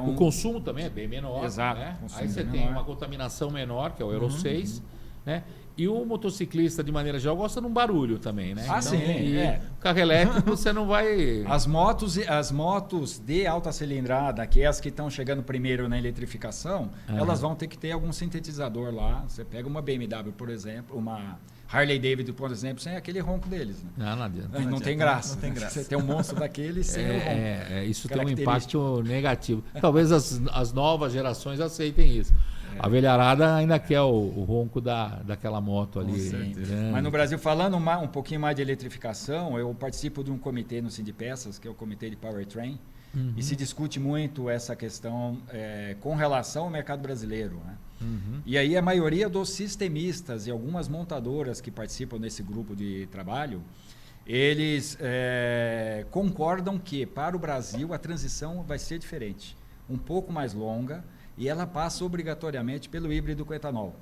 O consumo também é bem menor. Exato. Né? Aí você tem uma contaminação menor, que é o Euro 6, né? E o motociclista, de maneira geral, gosta de um barulho também, né? Sim. O carro elétrico você não vai... As motos de alta cilindrada, que é as que estão chegando primeiro na eletrificação, elas vão ter que ter algum sintetizador lá. Você pega uma BMW, por exemplo, uma Harley Davidson, por exemplo, sem aquele ronco deles. Né? Não adianta. Não tem graça. Não tem graça. Você tem um monstro daquele sem o ronco. Isso tem um impacto negativo. Talvez as novas gerações aceitem isso. A velharada ainda quer o ronco daquela moto ali. Mas no Brasil, falando um pouquinho mais de eletrificação, eu participo de um comitê no Sindipeças, que é o Comitê de Powertrain, e se discute muito essa questão com relação ao mercado brasileiro. Né? E aí a maioria dos sistemistas e algumas montadoras que participam desse grupo de trabalho, eles concordam que para o Brasil a transição vai ser diferente, um pouco mais longa, e ela passa obrigatoriamente pelo híbrido com etanol.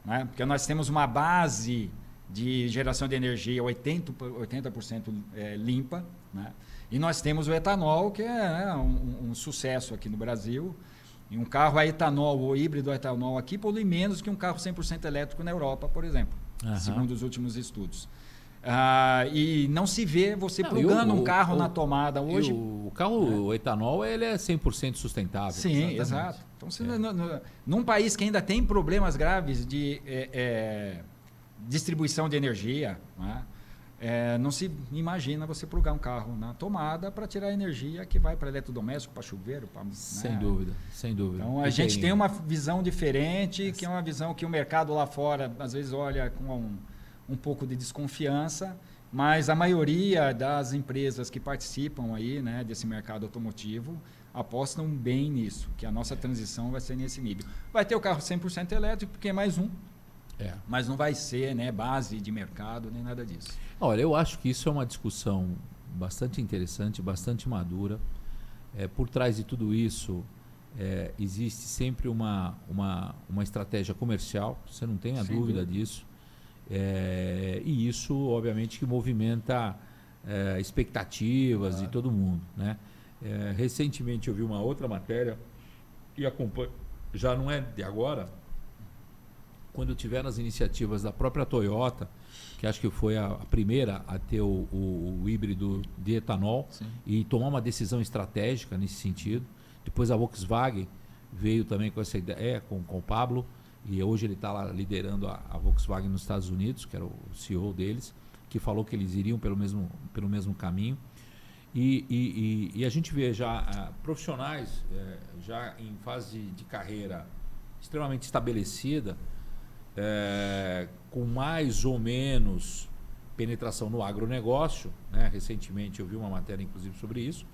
Né? Porque nós temos uma base de geração de energia 80% limpa, né? E nós temos o etanol, que é um sucesso aqui no Brasil. E um carro a etanol ou híbrido a etanol aqui polui menos que um carro 100% elétrico na Europa, por exemplo, segundo os últimos estudos. E não se vê você plugando um carro na tomada hoje. O carro o etanol ele é 100% sustentável. Sim, exato. Então, num país que ainda tem problemas graves de distribuição de energia, né? Não se imagina você plugar um carro na tomada para tirar a energia que vai para eletrodoméstico, para chuveiro. Sem dúvida. Então a gente tem uma visão diferente, que é uma visão que o mercado lá fora às vezes olha com um pouco de desconfiança, mas a maioria das empresas que participam aí, né, desse mercado automotivo apostam bem nisso, que a nossa transição vai ser nesse nível. Vai ter o carro 100% elétrico, porque é mais um, mas não vai ser, né, base de mercado nem nada disso. Olha, eu acho que isso é uma discussão bastante interessante, bastante madura. Por trás de tudo isso existe sempre uma estratégia comercial, você não tem a dúvida disso. E isso, obviamente, que movimenta expectativas de todo mundo, né? Recentemente eu vi uma outra matéria e acompanho, já não é de agora, quando tiveram as iniciativas da própria Toyota, que acho que foi a primeira a ter o híbrido de etanol, e tomar uma decisão estratégica nesse sentido. Depois a Volkswagen veio também com essa ideia, com o Pablo, e hoje ele está lá liderando a Volkswagen nos Estados Unidos, que era o CEO deles, que falou que eles iriam pelo mesmo caminho. E a gente vê já profissionais já em fase de carreira extremamente estabelecida, com mais ou menos penetração no agronegócio, né? Recentemente eu vi uma matéria inclusive sobre isso,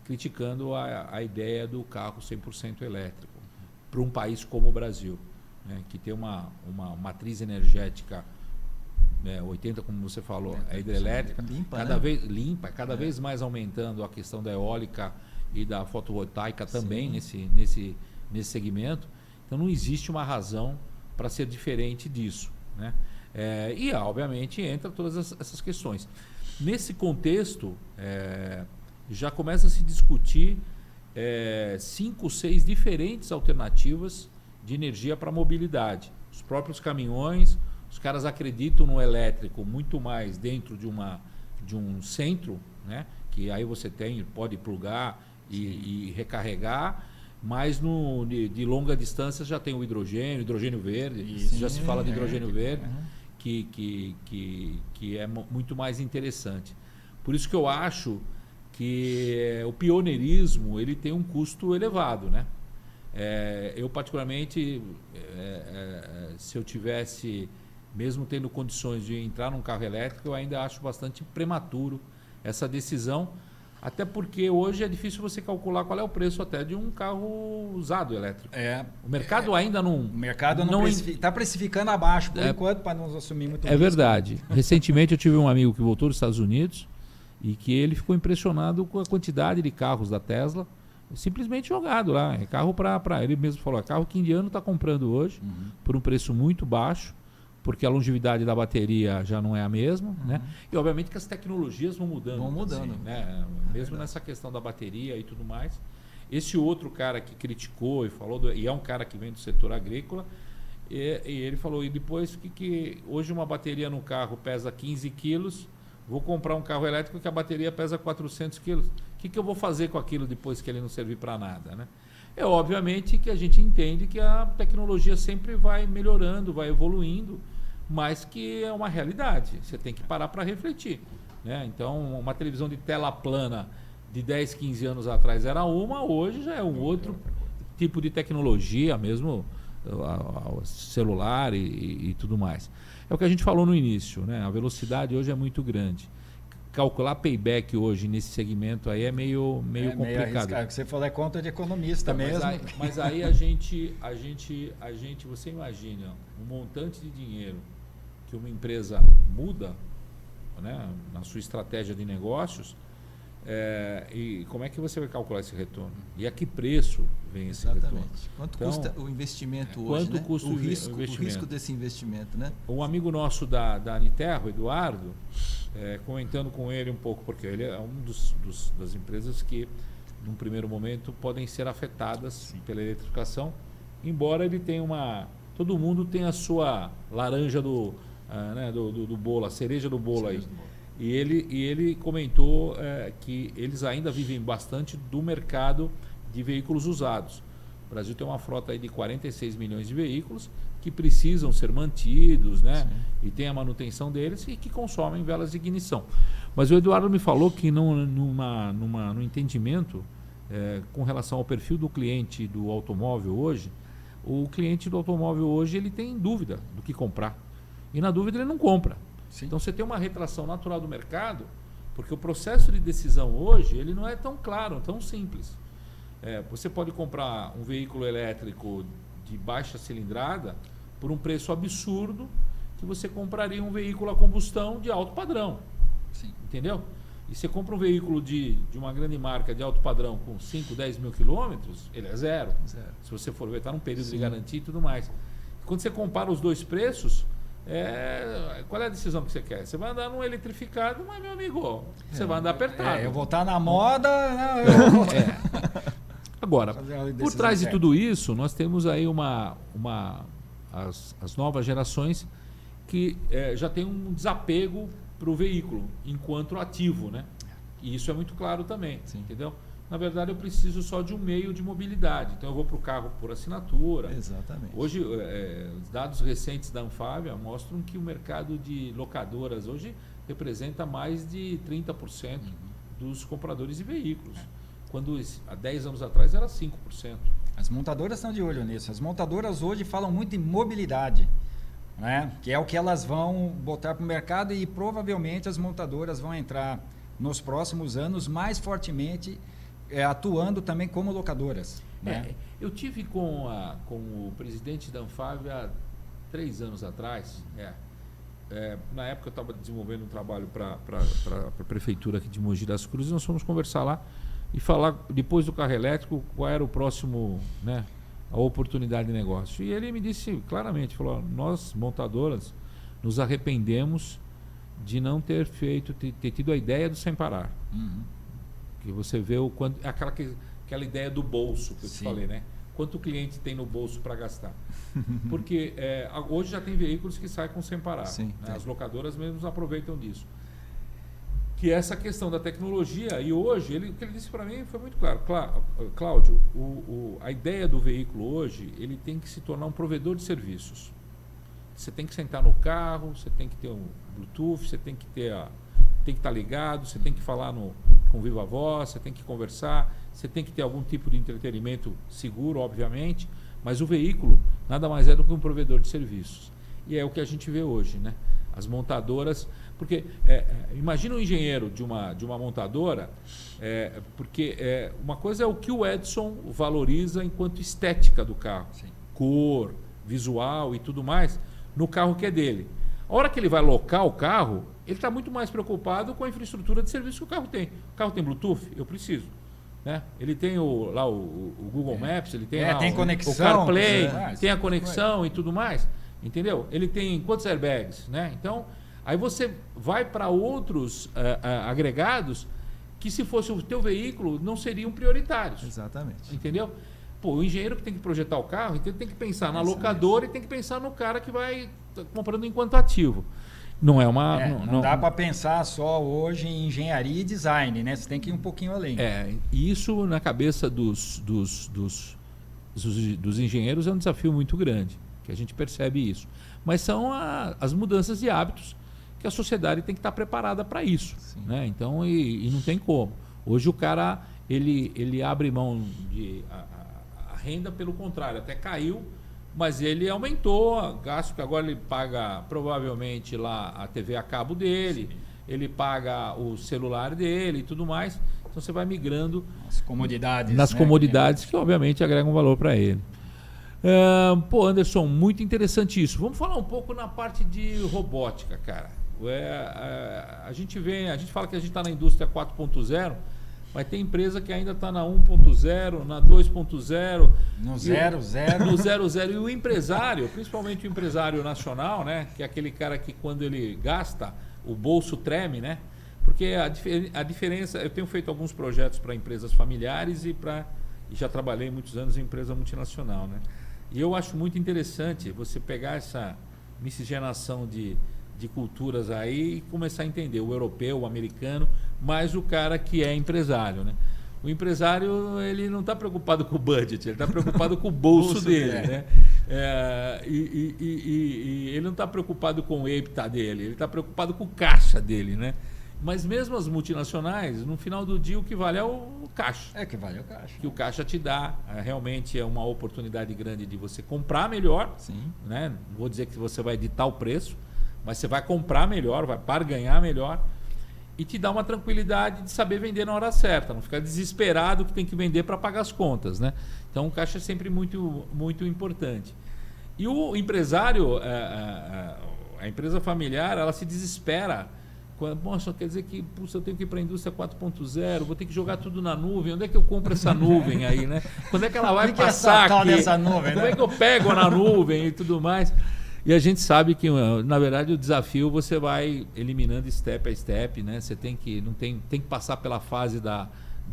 criticando a ideia do carro 100% elétrico para um país como o Brasil, né? Que tem uma matriz energética 80, como você falou, hidrelétrica, limpa, cada vez mais aumentando a questão da eólica e da fotovoltaica também nesse segmento. Então não existe uma razão para ser diferente disso, né? E obviamente entra todas essas questões. Nesse contexto, já começa a se discutir 5, 6 diferentes alternativas de energia para mobilidade. Os próprios caminhões, os caras acreditam no elétrico muito mais dentro de um centro, né? Que aí você pode plugar e recarregar, mas de longa distância já tem o hidrogênio verde, já se fala de hidrogênio verde, que é muito mais interessante. Por isso que eu acho que o pioneirismo ele tem um custo elevado, né? Eu particularmente, se eu tivesse, mesmo tendo condições de entrar num carro elétrico, eu ainda acho bastante prematuro essa decisão, até porque hoje é difícil você calcular qual é o preço até de um carro usado elétrico. O mercado ainda não... O mercado não está precificando abaixo, por enquanto, para não assumir muito risco. É verdade. Recentemente eu tive um amigo que voltou dos Estados Unidos e que ele ficou impressionado com a quantidade de carros da Tesla simplesmente jogado lá. É carro ele mesmo falou, é carro que indiano está comprando hoje por um preço muito baixo, porque a longevidade da bateria já não é a mesma, né? E obviamente que as tecnologias vão mudando. Né? Mesmo nessa questão da bateria e tudo mais. Esse outro cara que criticou e falou, e é um cara que vem do setor agrícola, e ele falou, e depois que hoje uma bateria no carro pesa 15 quilos, vou comprar um carro elétrico que a bateria pesa 400 quilos. O que eu vou fazer com aquilo depois que ele não servir para nada, né? Obviamente que a gente entende que a tecnologia sempre vai melhorando, vai evoluindo, mas que é uma realidade. Você tem que parar para refletir, né? Então, uma televisão de tela plana de 10, 15 anos atrás era hoje já é um outro tipo de tecnologia, mesmo celular e tudo mais. É o que a gente falou no início, né? A velocidade hoje é muito grande. Calcular payback hoje nesse segmento aí é meio complicado. Meio você falou, é conta de economista mesmo. Mas aí a gente, você imagina um montante de dinheiro que uma empresa muda, né, na sua estratégia de negócios, e como é que você vai calcular esse retorno? E a que preço vem esse retorno? Quanto custa o investimento hoje? Quanto custa o risco desse investimento, né? Um amigo nosso da Aniterro, Eduardo, comentando com ele um pouco, porque ele é um das empresas que, num primeiro momento, podem ser afetadas pela eletrificação, embora ele tenha todo mundo tem a sua laranja do bolo, a cereja do bolo aí. E ele comentou que eles ainda vivem bastante do mercado de veículos usados. O Brasil tem uma frota aí de 46 milhões de veículos que precisam ser mantidos, né? E tem a manutenção deles e que consomem velas de ignição. Mas o Eduardo me falou que no entendimento com relação ao perfil do cliente do automóvel hoje, o cliente do automóvel hoje ele tem dúvida do que comprar. E na dúvida ele não compra. Então você tem uma retração natural do mercado, porque o processo de decisão hoje ele não é tão claro, tão simples. Você pode comprar um veículo elétrico de baixa cilindrada por um preço absurdo que você compraria um veículo a combustão de alto padrão. Entendeu? E você compra um veículo de uma grande marca de alto padrão com 5, 10 mil quilômetros, ele é zero. Se você for ver, está num período de garantia e tudo mais. Quando você compara os dois preços, qual é a decisão que você quer? Você vai andar num eletrificado, mas, meu amigo, você vai andar apertado. Eu vou estar na moda. Agora, por trás de tudo isso, nós temos aí as novas gerações que já tem um desapego para o veículo enquanto ativo, né? E isso é muito claro também, entendeu? Na verdade, eu preciso só de um meio de mobilidade. Então, eu vou para o carro por assinatura. Exatamente. Hoje, os dados recentes da Anfávia mostram que o mercado de locadoras hoje representa mais de 30% dos compradores de veículos. Quando há 10 anos atrás era 5%. As montadoras estão de olho nisso. As montadoras hoje falam muito em mobilidade, né? Que é o que elas vão botar para o mercado e provavelmente as montadoras vão entrar nos próximos anos mais fortemente atuando também como locadoras. Né? Eu tive com o presidente da Anfávia 3 anos atrás. Na época eu estava desenvolvendo um trabalho para a prefeitura aqui de Mogi das Cruzes. Nós fomos conversar lá e falar, depois do carro elétrico, qual era o próximo, né, a oportunidade de negócio. E ele me disse claramente, falou, nós, montadoras, nos arrependemos de não ter tido a ideia do sem parar. Que você vê o quanto, aquela ideia do bolso que eu te falei, né? Quanto o cliente tem no bolso para gastar. Porque hoje já tem veículos que saem com sem parar. Sim, né? As locadoras mesmo aproveitam disso. Que é essa questão da tecnologia. E hoje, o que ele disse para mim foi muito claro. Cláudio, a ideia do veículo hoje, ele tem que se tornar um provedor de serviços. Você tem que sentar no carro, você tem que ter um Bluetooth, você tem que estar ligado, você tem que falar com viva voz, você tem que conversar, você tem que ter algum tipo de entretenimento seguro, obviamente, mas o veículo nada mais é do que um provedor de serviços. E é o que a gente vê hoje, né? As montadoras, porque imagina um engenheiro de uma montadora, porque uma coisa é o que o Edson valoriza enquanto estética do carro, cor, visual e tudo mais, no carro que é dele. A hora que ele vai locar o carro, ele está muito mais preocupado com a infraestrutura de serviço que o carro tem. O carro tem Bluetooth? Eu preciso. Né? Ele tem o Google Maps, ele tem, tem conexão, o CarPlay, tem a conexão e tudo mais. Entendeu? Ele tem quantos airbags? Né? Então, aí você vai para outros agregados que, se fosse o teu veículo, não seriam prioritários. Exatamente. Entendeu? Pô, o engenheiro que tem que projetar o carro, então ele tem que pensar na locadora e tem que pensar no cara que vai comprando enquanto ativo. Não é uma... não dá para pensar só hoje em engenharia e design, né? Você tem que ir um pouquinho além. Isso na cabeça dos engenheiros é um desafio muito grande, que a gente percebe isso. Mas são as mudanças de hábitos que a sociedade tem que estar preparada para isso. Né? Então, e não tem como. Hoje o cara, ele abre mão de... A renda, pelo contrário, até caiu, mas ele aumentou o gasto, porque agora ele paga provavelmente lá a TV a cabo dele, ele paga o celular dele e tudo mais. Então você vai migrando nas comodidades. Nas comodidades que obviamente agregam valor para ele. Anderson, muito interessante isso. Vamos falar um pouco na parte de robótica, cara. A gente fala que a gente está na indústria 4.0, mas tem empresa que ainda está na 1.0, na 2.0. No 0.0. No 0.0. E o empresário, principalmente o empresário nacional, né, que é aquele cara que quando ele gasta, o bolso treme, né? Porque a diferença... Eu tenho feito alguns projetos para empresas familiares e já trabalhei muitos anos em empresa multinacional, né? E eu acho muito interessante você pegar essa miscigenação de culturas aí e começar a entender o europeu, o americano, mais o cara que é empresário, né? O empresário, ele não está preocupado com o budget, ele está preocupado com o bolso dele, né? E ele não está preocupado com o EBITDA dele, ele está preocupado com o caixa dele, né? Mas mesmo as multinacionais, no final do dia, o que vale é o caixa. Que vale o caixa. Que o caixa te dá. Realmente é uma oportunidade grande de você comprar melhor. Né? Não vou dizer que você vai editar o preço, mas você vai comprar melhor, vai barganhar melhor e te dá uma tranquilidade de saber vender na hora certa, não ficar desesperado que tem que vender para pagar as contas, né? Então o caixa é sempre muito, muito importante. E o empresário, a empresa familiar, ela se desespera. Nossa, quer dizer que eu tenho que ir para a indústria 4.0, vou ter que jogar tudo na nuvem. Onde é que eu compro essa nuvem aí, né? Quando é que ela vai passar aqui? Dessa nuvem, como é que eu pego na nuvem e tudo mais? E a gente sabe que, na verdade, o desafio você vai eliminando step a step, né? Você tem que passar pela fase da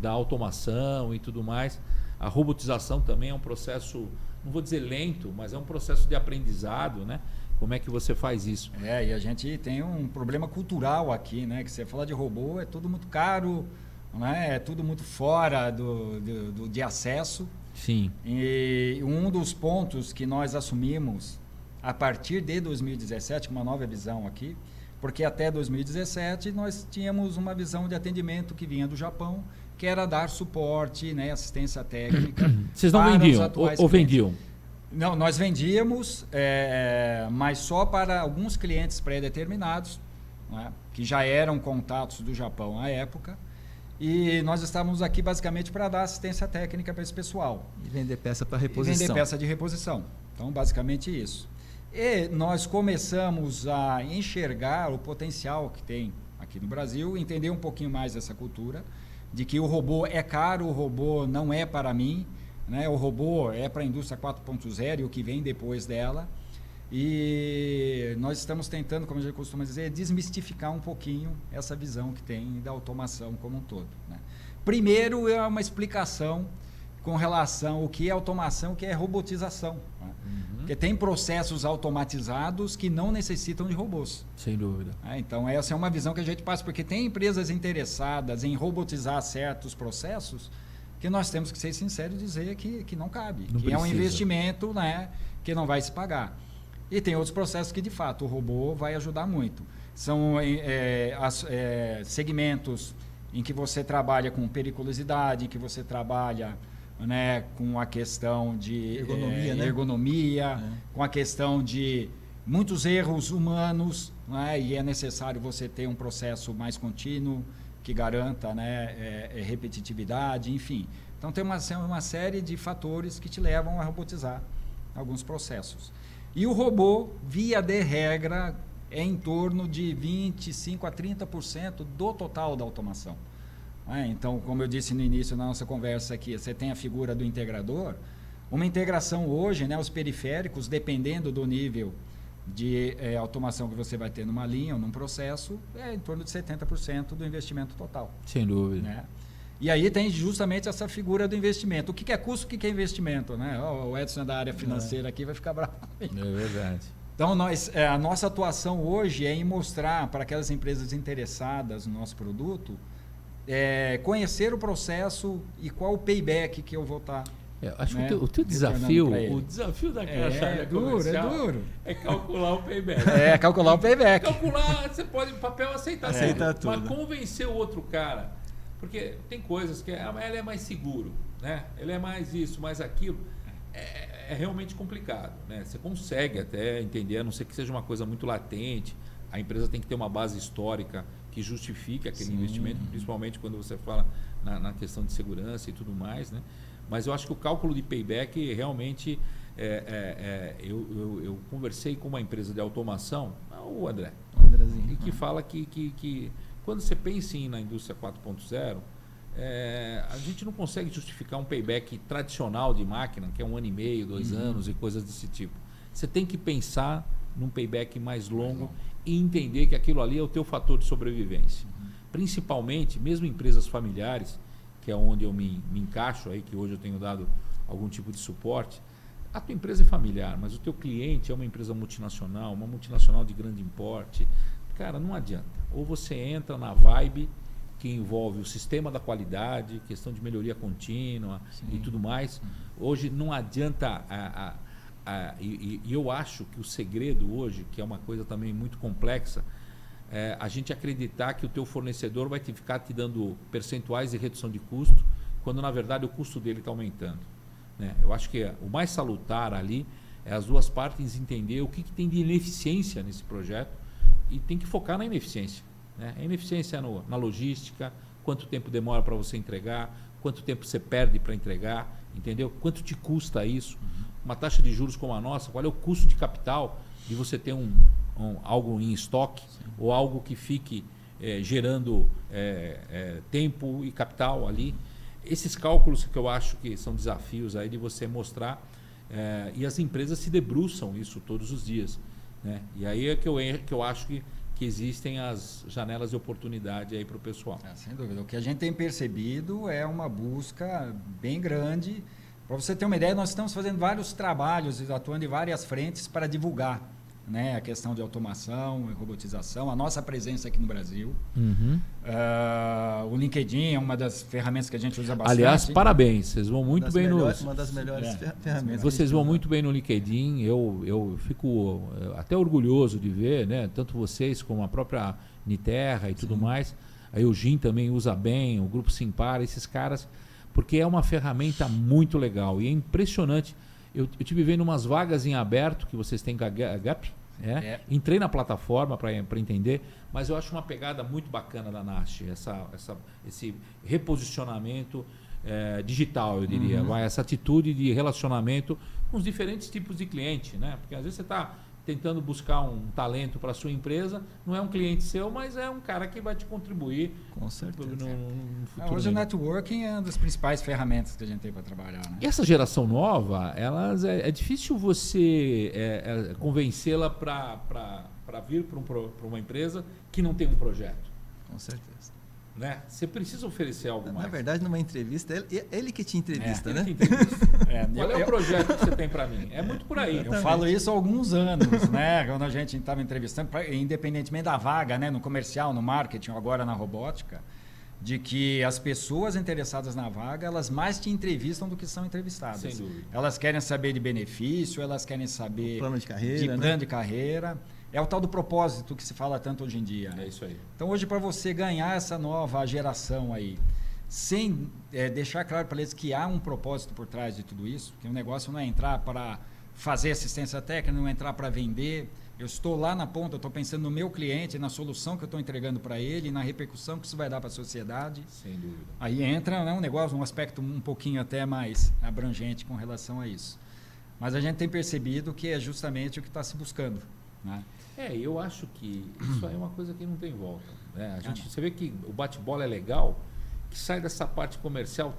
automação e tudo mais. A robotização também é um processo, não vou dizer lento, mas é um processo de aprendizado, né? Como é que você faz isso? E a gente tem um problema cultural aqui, né? Que você fala de robô, é tudo muito caro, né? É tudo muito fora de acesso. Sim. E um dos pontos que nós assumimos a partir de 2017, uma nova visão aqui, porque até 2017 nós tínhamos uma visão de atendimento que vinha do Japão, que era dar suporte, né, assistência técnica. Vocês não vendiam ou vendiam? Não, nós vendíamos, mas só para alguns clientes pré-determinados, né, que já eram contatos do Japão à época. E nós estávamos aqui basicamente para dar assistência técnica para esse pessoal. E vender peça para reposição. E vender peça de reposição. Então, basicamente isso. E nós começamos a enxergar o potencial que tem aqui no Brasil, entender um pouquinho mais dessa cultura. de que o robô é caro, o robô não é para mim, né? O robô é para a indústria 4.0 e o que vem depois dela. E nós estamos tentando, como a gente costuma dizer, desmistificar um pouquinho essa visão que tem da automação como um todo, né? Primeiro é uma explicação com relação ao que é automação, o que é robotização, né? Porque tem processos automatizados que não necessitam de robôs. Sem dúvida. Então essa é uma visão que a gente passa, porque tem empresas interessadas em robotizar certos processos que nós temos que ser sinceros e dizer que não cabe, não que precisa. É um investimento, né, que não vai se pagar. E tem outros processos que, de fato, o robô vai ajudar muito. São segmentos em que você trabalha com periculosidade, em que você trabalha, né, com a questão de ergonomia, com a questão de muitos erros humanos, né, e é necessário você ter um processo mais contínuo que garanta, né, repetitividade, enfim. Então, tem uma série de fatores que te levam a robotizar alguns processos. E o robô, via de regra, é em torno de 25% a 30% do total da automação. Então, como eu disse no início da nossa conversa aqui, você tem a figura do integrador. Uma integração hoje, né, os periféricos, dependendo do nível de automação que você vai ter numa linha ou num processo, é em torno de 70% do investimento total. Sem dúvida. Né? E aí tem justamente essa figura do investimento. O que é custo, o que é investimento? Né? O Edson da área financeira aqui vai ficar bravo comigo. É verdade. Então, a nossa atuação hoje é em mostrar para aquelas empresas interessadas no nosso produto, conhecer o processo e qual o payback que eu vou estar... acho que o teu desafio, o desafio da caixa duro, é calcular o payback. Calcular o payback. Calcular, você pode, papel aceitar tudo. Mas convencer o outro cara, porque tem coisas que ela é mais seguro, né? Ele é mais isso, mais aquilo. É realmente complicado, né? Você consegue até entender, a não ser que seja uma coisa muito latente. A empresa tem que ter uma base histórica que justifique aquele investimento, principalmente quando você fala na questão de segurança e tudo mais, né? Mas eu acho que o cálculo de payback realmente... eu conversei com uma empresa de automação, o André, e que fala que quando você pensa na indústria 4.0, a gente não consegue justificar um payback tradicional de máquina, que é 1 ano e meio, 2 anos e coisas desse tipo. Você tem que pensar num payback mais longo e entender que aquilo ali é o teu fator de sobrevivência. Principalmente, mesmo empresas familiares, que é onde eu me encaixo aí, que hoje eu tenho dado algum tipo de suporte. A tua empresa é familiar, mas o teu cliente é uma empresa multinacional, uma multinacional de grande importe. Cara, não adianta. Ou você entra na vibe que envolve o sistema da qualidade, questão de melhoria contínua e tudo mais. Hoje não adianta... E eu acho que o segredo hoje, que é uma coisa também muito complexa, a gente acreditar que o teu fornecedor vai ficar te dando percentuais de redução de custo, quando na verdade o custo dele está aumentando, né? Eu acho que o mais salutar ali é as duas partes entender o que tem de ineficiência nesse projeto e tem que focar na ineficiência, né? A ineficiência na logística, quanto tempo demora para você entregar, quanto tempo você perde para entregar, entendeu? Quanto te custa isso? Uma taxa de juros como a nossa, qual é o custo de capital de você ter algo em estoque ou algo que fique gerando tempo e capital ali. Esses cálculos que eu acho que são desafios aí de você mostrar, e as empresas se debruçam isso todos os dias, né? E aí é que eu acho que existem as janelas de oportunidade aí para o pessoal. Sem dúvida. O que a gente tem percebido é uma busca bem grande. Para você ter uma ideia, nós estamos fazendo vários trabalhos, atuando em várias frentes para divulgar, né, a questão de automação e robotização, a nossa presença aqui no Brasil. O LinkedIn é uma das ferramentas que a gente usa bastante. Aliás, parabéns, vocês vão muito bem uma das melhores ferramentas. Vocês vão muito bem no LinkedIn, eu fico até orgulhoso de ver, né, tanto vocês como a própria Niterra e tudo mais. A Eugin também usa bem, o Grupo Simpar, esses caras, porque é uma ferramenta muito legal e é impressionante. Eu tive vendo umas vagas em aberto que vocês têm com a Gap. Entrei na plataforma para entender, mas eu acho uma pegada muito bacana da NAST, esse reposicionamento digital, eu diria, essa atitude de relacionamento com os diferentes tipos de cliente, né? Porque às vezes você tentando buscar um talento para a sua empresa. Não é um cliente seu, mas é um cara que vai te contribuir. Com certeza. No futuro. Hoje o networking é uma das principais ferramentas que a gente tem para trabalhar. Né? E essa geração nova, é difícil você convencê-la para vir para uma empresa que não tem um projeto. Com certeza. Né? Você precisa oferecer algo mais. Na verdade, numa entrevista, ele que te entrevista, né? Qual é o projeto que você tem para mim? É muito por aí. Eu falo isso há alguns anos, né? Quando a gente estava entrevistando, independentemente da vaga, né? No comercial, no marketing, ou agora na robótica, de que as pessoas interessadas na vaga, elas mais te entrevistam do que são entrevistadas. Sem dúvida. Elas querem saber de benefício, elas querem saber plano de carreira, de plano de carreira. É o tal do propósito que se fala tanto hoje em dia. É isso aí. Então, hoje, para você ganhar essa nova geração aí, sem deixar claro para eles que há um propósito por trás de tudo isso, que o negócio não é entrar para fazer assistência técnica, não é entrar para vender. Eu estou lá na ponta, eu estou pensando no meu cliente, na solução que eu estou entregando para ele, na repercussão que isso vai dar para a sociedade. Sem dúvida. Aí entra, né, um negócio, um aspecto um pouquinho até mais abrangente com relação a isso. Mas a gente tem percebido que é justamente o que está se buscando, né? Eu acho que isso aí é uma coisa que não tem volta. Né? Você vê que o bate-bola é legal, que sai dessa parte comercial,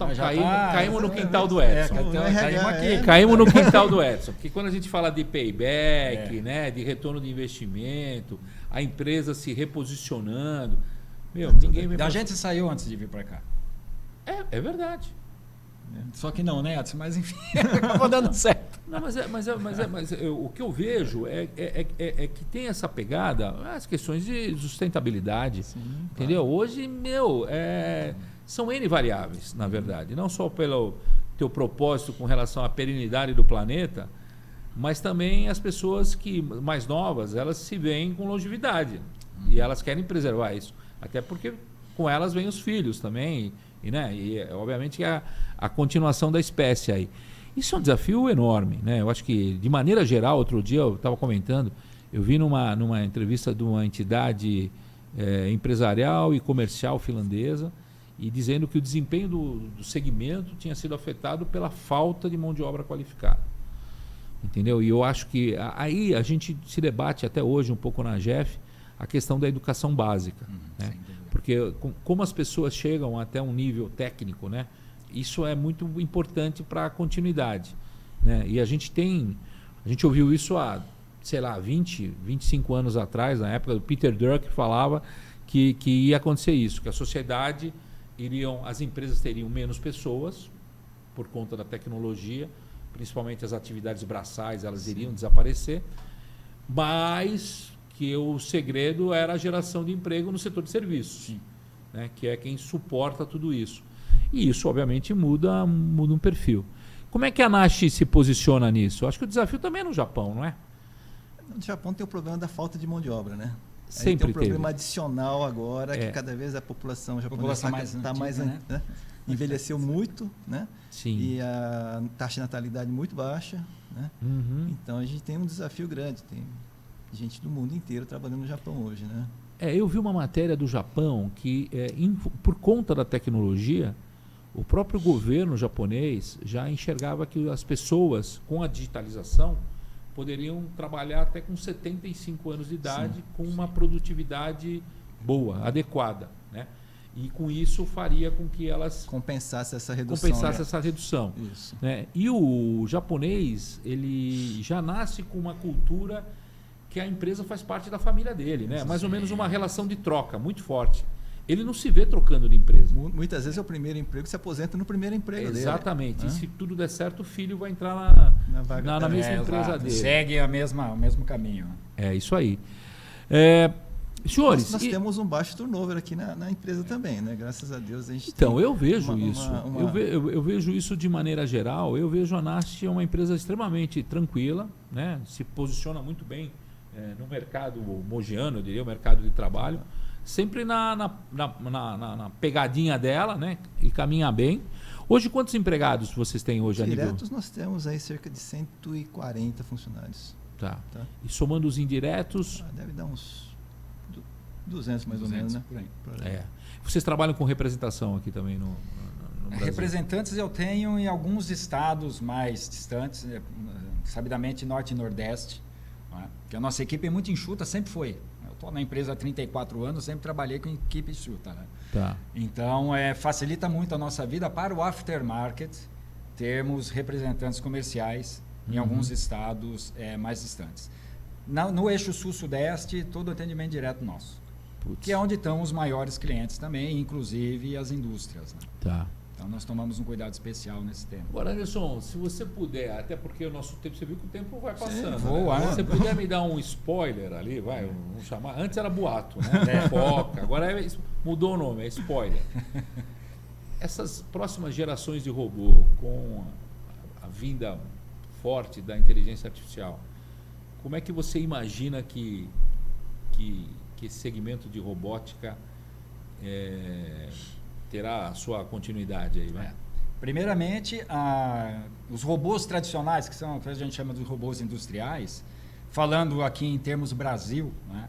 caímos no quintal do Edson. Caímos no quintal do Edson. Porque quando a gente fala de payback, né, de retorno de investimento, a empresa se reposicionando, ninguém vem. A gente saiu antes de vir para cá. É verdade. Só que não, né, Edson? Mas enfim, acabou dando certo. Não, mas o que eu vejo é que tem essa pegada, as questões de sustentabilidade. Sim, entendeu? Claro. Hoje, são N variáveis, na verdade. Não só pelo teu propósito com relação à perenidade do planeta, mas também as pessoas mais novas, elas se veem com longevidade. E elas querem preservar isso. Até porque com elas vêm os filhos também. E obviamente a continuação da espécie aí. Isso é um desafio enorme, né? Eu acho que, de maneira geral, outro dia eu estava comentando, eu vi numa entrevista de uma entidade empresarial e comercial finlandesa, e dizendo que o desempenho do segmento tinha sido afetado pela falta de mão de obra qualificada. Entendeu? E eu acho que aí a gente se debate até hoje um pouco na AGEF a questão da educação básica, né? Porque como as pessoas chegam até um nível técnico, né? Isso é muito importante para a continuidade, né? E a gente ouviu isso há, 20, 25 anos atrás, na época do Peter Drucker, falava que ia acontecer isso, que a sociedade as empresas teriam menos pessoas por conta da tecnologia, principalmente as atividades braçais, elas iriam desaparecer, mas que o segredo era a geração de emprego no setor de serviços, né, que é quem suporta tudo isso. E isso, obviamente, muda um perfil. Como é que a Nash se posiciona nisso? Eu acho que o desafio também é no Japão, não é? No Japão tem o problema da falta de mão de obra, né? Sempre tem um problema adicional agora, que cada vez a população japonesa está mais né? Envelheceu muito, né? Sim. E a taxa de natalidade muito baixa, né? Então a gente tem um desafio grande, tem gente do mundo inteiro trabalhando no Japão hoje, né? Eu vi uma matéria do Japão que, por conta da tecnologia, o próprio governo japonês já enxergava que as pessoas, com a digitalização, poderiam trabalhar até com 75 anos de idade, com uma produtividade boa, adequada, né? E com isso faria com que elas compensasse essa redução. Isso. Né? E o japonês, ele já nasce com uma cultura que a empresa faz parte da família dele, né? Mais ou menos uma relação de troca muito forte. Ele não se vê trocando de empresa. Muitas vezes é o primeiro emprego, se aposenta no primeiro emprego dele. Exatamente. E se tudo der certo, o filho vai entrar na mesma empresa dele. Segue o mesmo caminho. É isso aí. Senhores, nós temos um baixo turnover aqui na empresa também, né? Graças a Deus a gente eu vejo isso. Eu vejo isso de maneira geral. Eu vejo a Nast uma empresa extremamente tranquila, né? Se posiciona muito bem no mercado mogiano, eu diria, o mercado de trabalho, sempre na pegadinha dela, né? E caminha bem. Hoje, quantos empregados vocês têm hoje a nível? Diretos nós temos aí cerca de 140 funcionários. Tá. E somando os indiretos? Deve dar uns 200 mais ou menos, né? Por aí. Vocês trabalham com representação aqui também no Brasil? Representantes eu tenho em alguns estados mais distantes, sabidamente Norte e Nordeste. Né? Porque a nossa equipe é muito enxuta, sempre foi. Eu estou na empresa há 34 anos, sempre trabalhei com equipe enxuta. Né? Tá. Então, facilita muito a nossa vida para o aftermarket termos representantes comerciais em alguns estados mais distantes. No eixo sul-sudeste, todo o atendimento direto nosso. Putz. Que é onde estão os maiores clientes também, inclusive as indústrias. Né? Tá. Então nós tomamos um cuidado especial nesse tema. Agora, Anderson, se você puder, até porque o nosso tempo, você viu que o tempo vai passando. Sim, voa, né? Se você puder me dar um spoiler ali, vamos chamar. Antes era boato, né? Fofoca, agora mudou o nome, é spoiler. Essas próximas gerações de robô, com a vinda forte da inteligência artificial, como é que você imagina que esse segmento de robótica terá a sua continuidade aí? Vai? Primeiramente, os robôs tradicionais, que são o que a gente chama de robôs industriais, falando aqui em termos Brasil, né?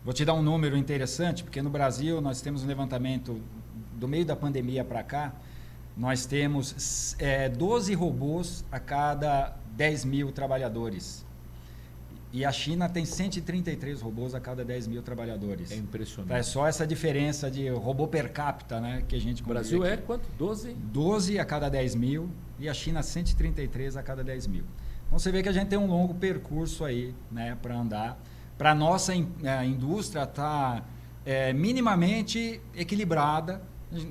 Vou te dar um número interessante, porque no Brasil nós temos um levantamento do meio da pandemia para cá, nós temos 12 robôs a cada 10 mil trabalhadores. E a China tem 133 robôs a cada 10 mil trabalhadores. É impressionante. Então é só essa diferença de robô per capita, né, que a gente... O Brasil aqui. É quanto? 12? 12 a cada 10 mil e a China 133 a cada 10 mil. Então você vê que a gente tem um longo percurso aí, né, para andar. Para a nossa indústria estar minimamente equilibrada,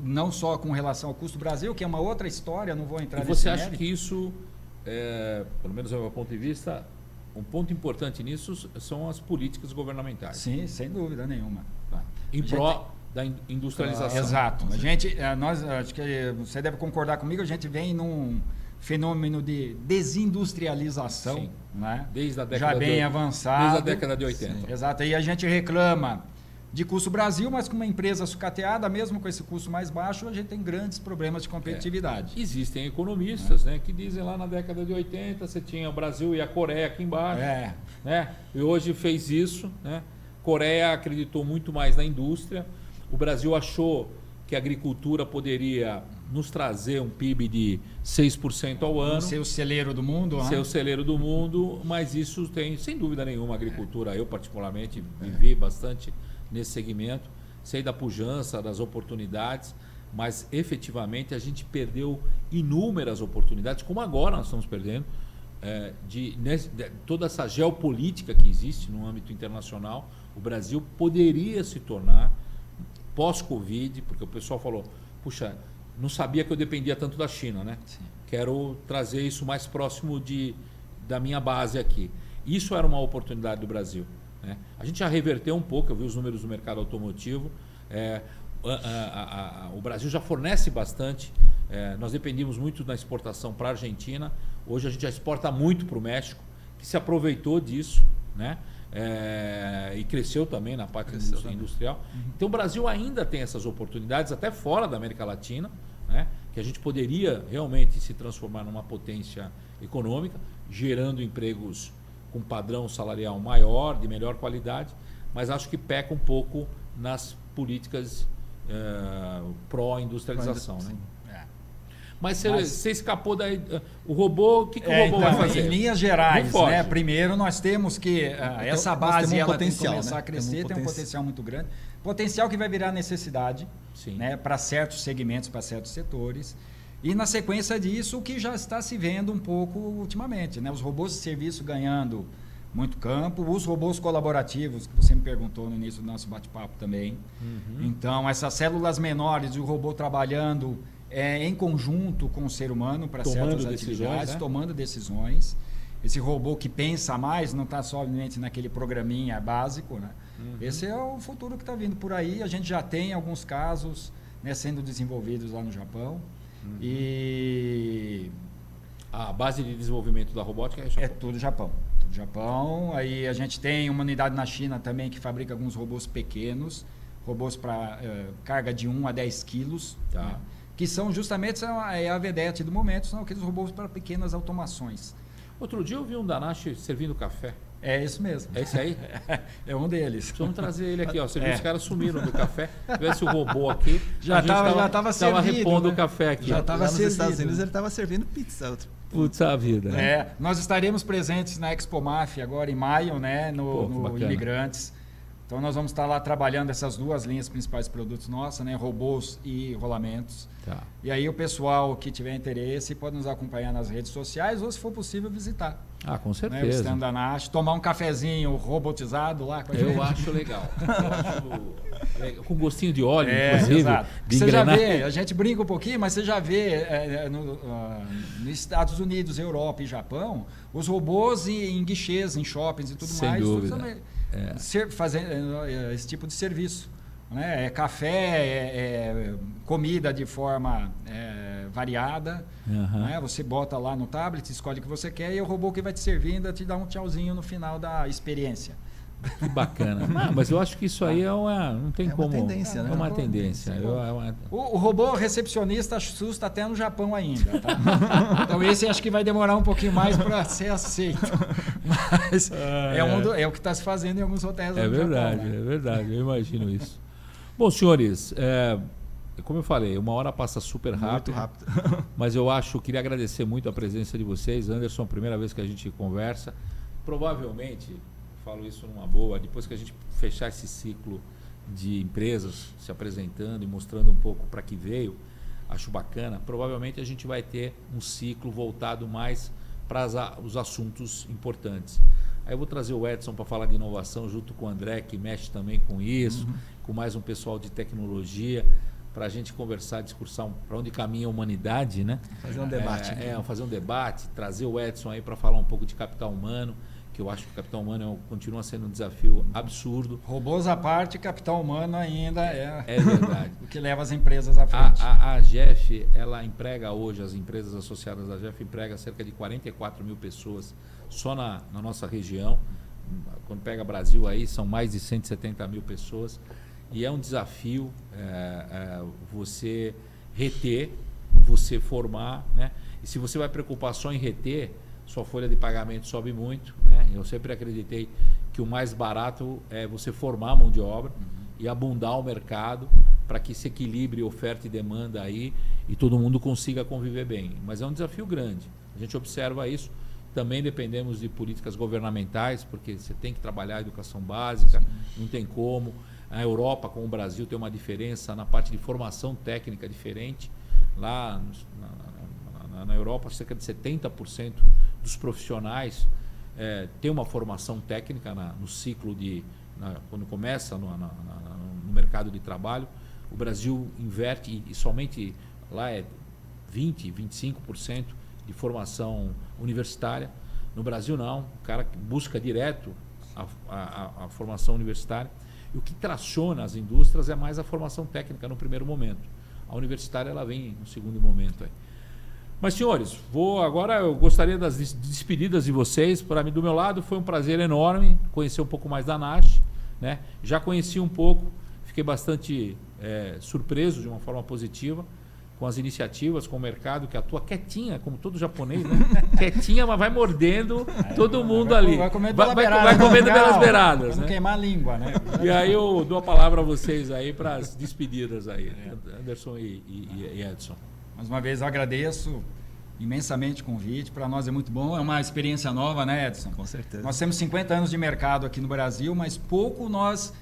não só com relação ao custo do Brasil, que é uma outra história, não vou entrar nesse nesse mérito. Você acha que isso, pelo menos do meu ponto de vista, um ponto importante nisso são as políticas governamentais? Sim, sem dúvida nenhuma. Em pró da industrialização. Exato. Nós, acho que você deve concordar comigo, a gente vem num fenômeno de desindustrialização, sim, né? Desde a década já bem avançado. Desde a década de 80. Sim. Exato. E a gente reclama de custo Brasil, mas com uma empresa sucateada, mesmo com esse custo mais baixo, a gente tem grandes problemas de competitividade. Existem economistas, né, que dizem lá na década de 80 você tinha o Brasil e a Coreia aqui embaixo. Né? E hoje fez isso. Né? Coreia acreditou muito mais na indústria. O Brasil achou que a agricultura poderia nos trazer um PIB de 6% ao ano. Ser o celeiro do mundo. Ser o celeiro do mundo, mas isso tem, sem dúvida nenhuma, a agricultura. Eu, particularmente, vivi bastante nesse segmento, sei da pujança, das oportunidades, mas efetivamente a gente perdeu inúmeras oportunidades, como agora nós estamos perdendo, de toda essa geopolítica que existe no âmbito internacional. O Brasil poderia se tornar, pós-Covid, porque o pessoal falou, puxa, não sabia que eu dependia tanto da China, né? Sim. Quero trazer isso mais próximo da minha base aqui. Isso era uma oportunidade do Brasil. A gente já reverteu um pouco, eu vi os números do mercado automotivo. O Brasil já fornece bastante. Nós dependíamos muito da exportação para a Argentina. Hoje a gente já exporta muito para o México, que se aproveitou disso, né? E cresceu também na parte industrial. Então o Brasil ainda tem essas oportunidades, até fora da América Latina, né? Que a gente poderia realmente se transformar numa potência econômica, gerando empregos com padrão salarial maior, de melhor qualidade, mas acho que peca um pouco nas políticas pró-industrialização. Né? Mas você escapou daí. O robô, o que o robô vai fazer? Em linhas gerais, né? Primeiro nós temos que essa base ela tem que começar a crescer, tem um potencial muito grande. Potencial que vai virar necessidade, né? Para certos segmentos, para certos setores. E na sequência disso, o que já está se vendo um pouco ultimamente, né? Os robôs de serviço ganhando muito campo, os robôs colaborativos, que você me perguntou no início do nosso bate-papo também. Então, essas células menores, o robô trabalhando em conjunto com o ser humano para certas atividades, né? Tomando decisões. Esse robô que pensa mais, não está somente naquele programinha básico, né? Esse é o futuro que está vindo por aí. A gente já tem alguns casos, né, sendo desenvolvidos lá no Japão. E a base de desenvolvimento da robótica é tudo Japão. Tudo Japão. Aí a gente tem uma unidade na China também que fabrica alguns robôs pequenos, robôs para carga de 1 a 10 quilos, né? Que são justamente a vedete do momento, são aqueles robôs para pequenas automações. Outro dia eu vi um Danache servindo café. É isso mesmo. É esse aí? É um deles. Vamos trazer ele aqui. Você viu os caras sumiram do café. Se tivesse o robô aqui, já estava servindo. Estava repondo o café aqui. Já estava nos Estados Unidos, ele estava servindo pizza. Putz, a vida. Nós estaremos presentes na Expo MAF agora em maio, né, no Imigrantes. Então nós vamos estar lá trabalhando essas duas linhas principais de produtos nossos, né, robôs e rolamentos. Tá. E aí o pessoal que tiver interesse pode nos acompanhar nas redes sociais ou, se for possível, visitar. Ah, com certeza. Né, o stand da NASH, tomar um cafezinho robotizado lá com a gente. Eu acho legal. Com gostinho de óleo, inclusive. Exato. Você já vê, a gente brinca um pouquinho, mas você já vê nos Estados Unidos, Europa e Japão, os robôs em guichês, em shoppings e tudo sem mais. Dúvida. Fazendo esse tipo de serviço. Né? Café, comida de forma variada. Né? Você bota lá no tablet, escolhe o que você quer e o robô que vai te servir ainda te dá um tchauzinho no final da experiência. Que bacana. Mas eu acho que isso aí não tem como. Uma tendência, né? É uma tendência. O robô recepcionista assusta até no Japão ainda. Tá? Então esse acho que vai demorar um pouquinho mais para ser aceito. Mas é o que está se fazendo em alguns hotéis no verdade, Japão. Né? É verdade, eu imagino isso. Bom, senhores, como eu falei, uma hora passa super rápido. Muito rápido. Mas eu queria agradecer muito a presença de vocês. Anderson, primeira vez que a gente conversa. Provavelmente, falo isso numa boa, depois que a gente fechar esse ciclo de empresas se apresentando e mostrando um pouco para que veio, acho bacana, provavelmente a gente vai ter um ciclo voltado mais para os assuntos importantes. Aí eu vou trazer o Edson para falar de inovação junto com o André, que mexe também com isso, com mais um pessoal de tecnologia, para a gente conversar, discursar para onde caminha a humanidade, né? Fazer um debate. Fazer um debate, trazer o Edson aí para falar um pouco de capital humano, que eu acho que o capital humano continua sendo um desafio absurdo. Robôs à parte, capital humano ainda é verdade. O que leva as empresas à frente. A GEF, ela emprega hoje, as empresas associadas à GEF emprega cerca de 44 mil pessoas só na nossa região. Quando pega Brasil aí, são mais de 170 mil pessoas. E é um desafio você reter, você formar, né? E se você vai preocupar só em reter, sua folha de pagamento sobe muito, né? Eu sempre acreditei que o mais barato é você formar a mão de obra e abundar o mercado para que se equilibre oferta e demanda aí e todo mundo consiga conviver bem. Mas é um desafio grande. A gente observa isso. Também dependemos de políticas governamentais, porque você tem que trabalhar a educação básica, não tem como. A Europa, com o Brasil, tem uma diferença na parte de formação técnica diferente. Lá na Europa, cerca de 70% dos profissionais têm uma formação técnica no ciclo quando começa no mercado de trabalho. O Brasil inverte e somente lá é 25% de formação universitária. No Brasil não, o cara busca direto a formação universitária. E o que traciona as indústrias é mais a formação técnica no primeiro momento. A universitária ela vem no segundo momento. Mas, senhores, agora eu gostaria das despedidas de vocês. Para mim, do meu lado, foi um prazer enorme conhecer um pouco mais da NASH, né? Já conheci um pouco, fiquei bastante surpreso de uma forma positiva com as iniciativas, com o mercado que atua quietinha, como todo japonês, né? Quietinha, mas vai mordendo todo mundo ali. Vai comendo pelas beiradas. Para não queimar a língua, né? E aí eu dou a palavra a vocês aí para as despedidas aí, Anderson e Edson. Mais uma vez eu agradeço imensamente o convite, para nós é muito bom, é uma experiência nova, né, Edson? Com certeza. Nós temos 50 anos de mercado aqui no Brasil, mas pouco nós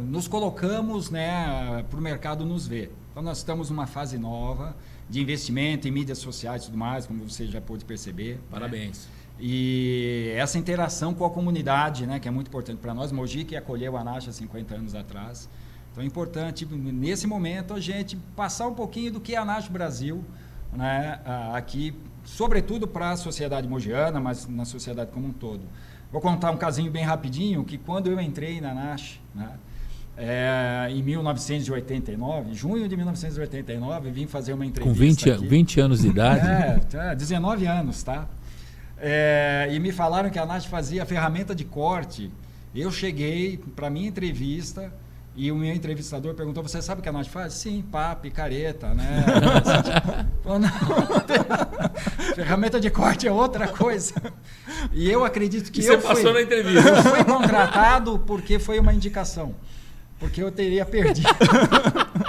nos colocamos, né, para o mercado nos ver. Então nós estamos numa fase nova de investimento em mídias sociais e tudo mais, como você já pôde perceber. Parabéns. Né? E essa interação com a comunidade, né, que é muito importante para nós. Mogi, que acolheu a NASH há 50 anos atrás. Então é importante, nesse momento, a gente passar um pouquinho do que é a NASH Brasil, né, aqui, sobretudo para a sociedade mogiana, mas na sociedade como um todo. Vou contar um casinho bem rapidinho, que quando eu entrei na NASH, né, em 1989, junho de 1989, vim fazer uma entrevista com 20 anos de idade? 19 anos, tá? E me falaram que a NASH fazia ferramenta de corte. Eu cheguei para minha entrevista e o meu entrevistador perguntou: você sabe o que a NASH faz? Sim, pá, picareta, né? Ferramenta de corte é outra coisa. E eu acredito que você passou na entrevista. Eu fui contratado porque foi uma indicação. Porque eu teria perdido.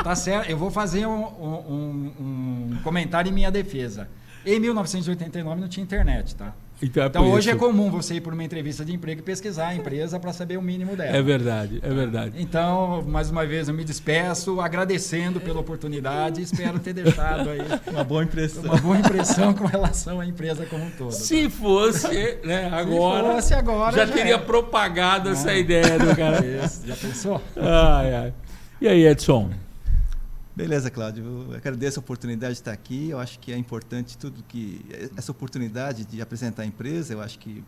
Tá certo? Eu vou fazer um comentário em minha defesa. Em 1989 não tinha internet, tá? Então hoje é comum você ir por uma entrevista de emprego e pesquisar a empresa para saber o mínimo dela. É verdade, é verdade. Então, mais uma vez, eu me despeço agradecendo pela oportunidade e espero ter deixado aí uma boa impressão com relação à empresa como um todo. Se fosse, né, agora, já teria propagado essa ideia do cara. Isso, já pensou? E aí, Edson? Beleza, Cláudio. Eu agradeço a oportunidade de estar aqui. Eu acho que é importante essa oportunidade de apresentar a empresa, eu acho que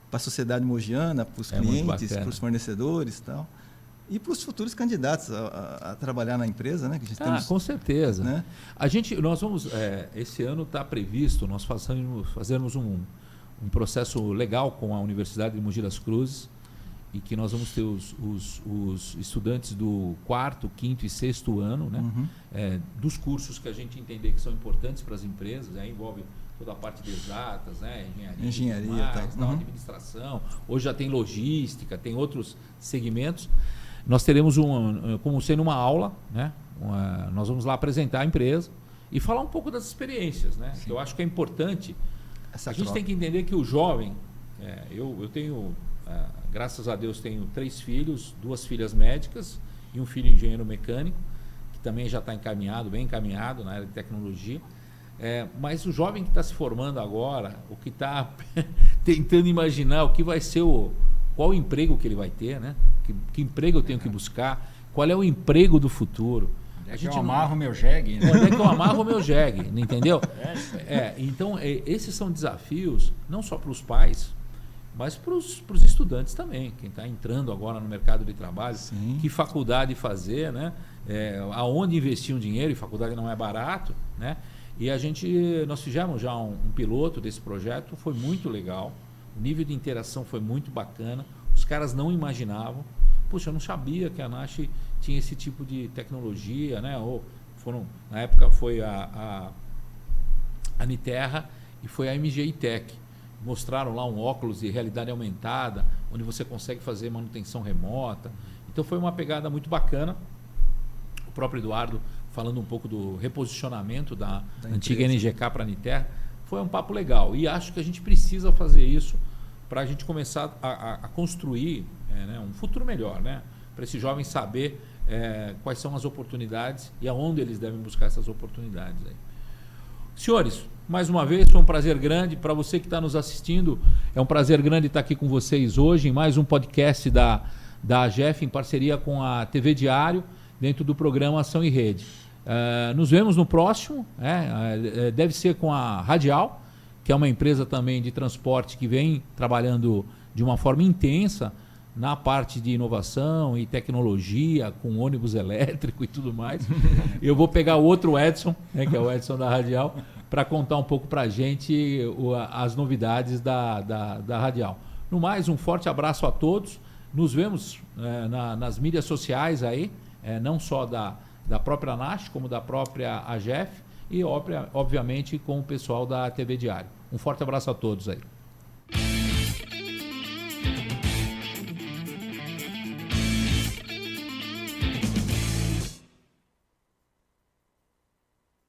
para a sociedade mogiana, para os clientes, para os fornecedores e tal, e para os futuros candidatos a trabalhar na empresa, né? Que a gente temos, com certeza. Né? Nós vamos, esse ano está previsto, nós fazermos um processo legal com a Universidade de Mogi das Cruzes, e que nós vamos ter os estudantes do 4º, 5º e 6º ano, né? Dos cursos que a gente entender que são importantes para as empresas, envolve toda a parte de exatas, né? engenharia administração, hoje já tem logística, tem outros segmentos. Nós teremos como sendo uma aula, né? Nós vamos lá apresentar a empresa e falar um pouco das experiências, né? Eu acho que é importante. A gente tem que entender que o jovem, eu tenho... graças a Deus tenho 3 filhos, 2 filhas médicas e um filho engenheiro mecânico, que também já está bem encaminhado na área de tecnologia. Mas o jovem que está se formando agora, o que está tentando imaginar o que vai ser qual o emprego que ele vai ter, né? Que emprego eu tenho que buscar, qual é o emprego do futuro. Onde é que eu amarro o meu jegue? Né? Onde é que eu amarro o meu jegue, entendeu? Então, esses são desafios, não só para os pais, mas para os estudantes também, quem está entrando agora no mercado de trabalho, Sim. Que faculdade fazer, né? Aonde investir um dinheiro, e faculdade não é barato, né? E nós fizemos já um piloto desse projeto, foi muito legal, o nível de interação foi muito bacana, os caras não imaginavam, poxa, eu não sabia que a Nash tinha esse tipo de tecnologia, né? Na época foi a Niterra e foi a MGI Tech. Mostraram lá um óculos de realidade aumentada, onde você consegue fazer manutenção remota. Então foi uma pegada muito bacana. O próprio Eduardo falando um pouco do reposicionamento da antiga NGK para a Niterra. Foi um papo legal. E acho que a gente precisa fazer isso para a gente começar a construir um futuro melhor, né? Para esse jovem saber quais são as oportunidades e aonde eles devem buscar essas oportunidades. Aí. Senhores, mais uma vez, foi um prazer grande. Para você que está nos assistindo, é um prazer grande estar aqui com vocês hoje em mais um podcast da AGEF, em parceria com a TV Diário, dentro do programa Ação e Rede. Nos vemos no próximo, deve ser com a Radial, que é uma empresa também de transporte que vem trabalhando de uma forma intensa na parte de inovação e tecnologia, com ônibus elétrico e tudo mais. Eu vou pegar o outro Edson, que é o Edson da Radial, para contar um pouco para a gente as novidades da Radial. No mais, um forte abraço a todos. Nos vemos nas mídias sociais aí, não só da própria Nash, como da própria AGEF e, obviamente, com o pessoal da TV Diário. Um forte abraço a todos aí.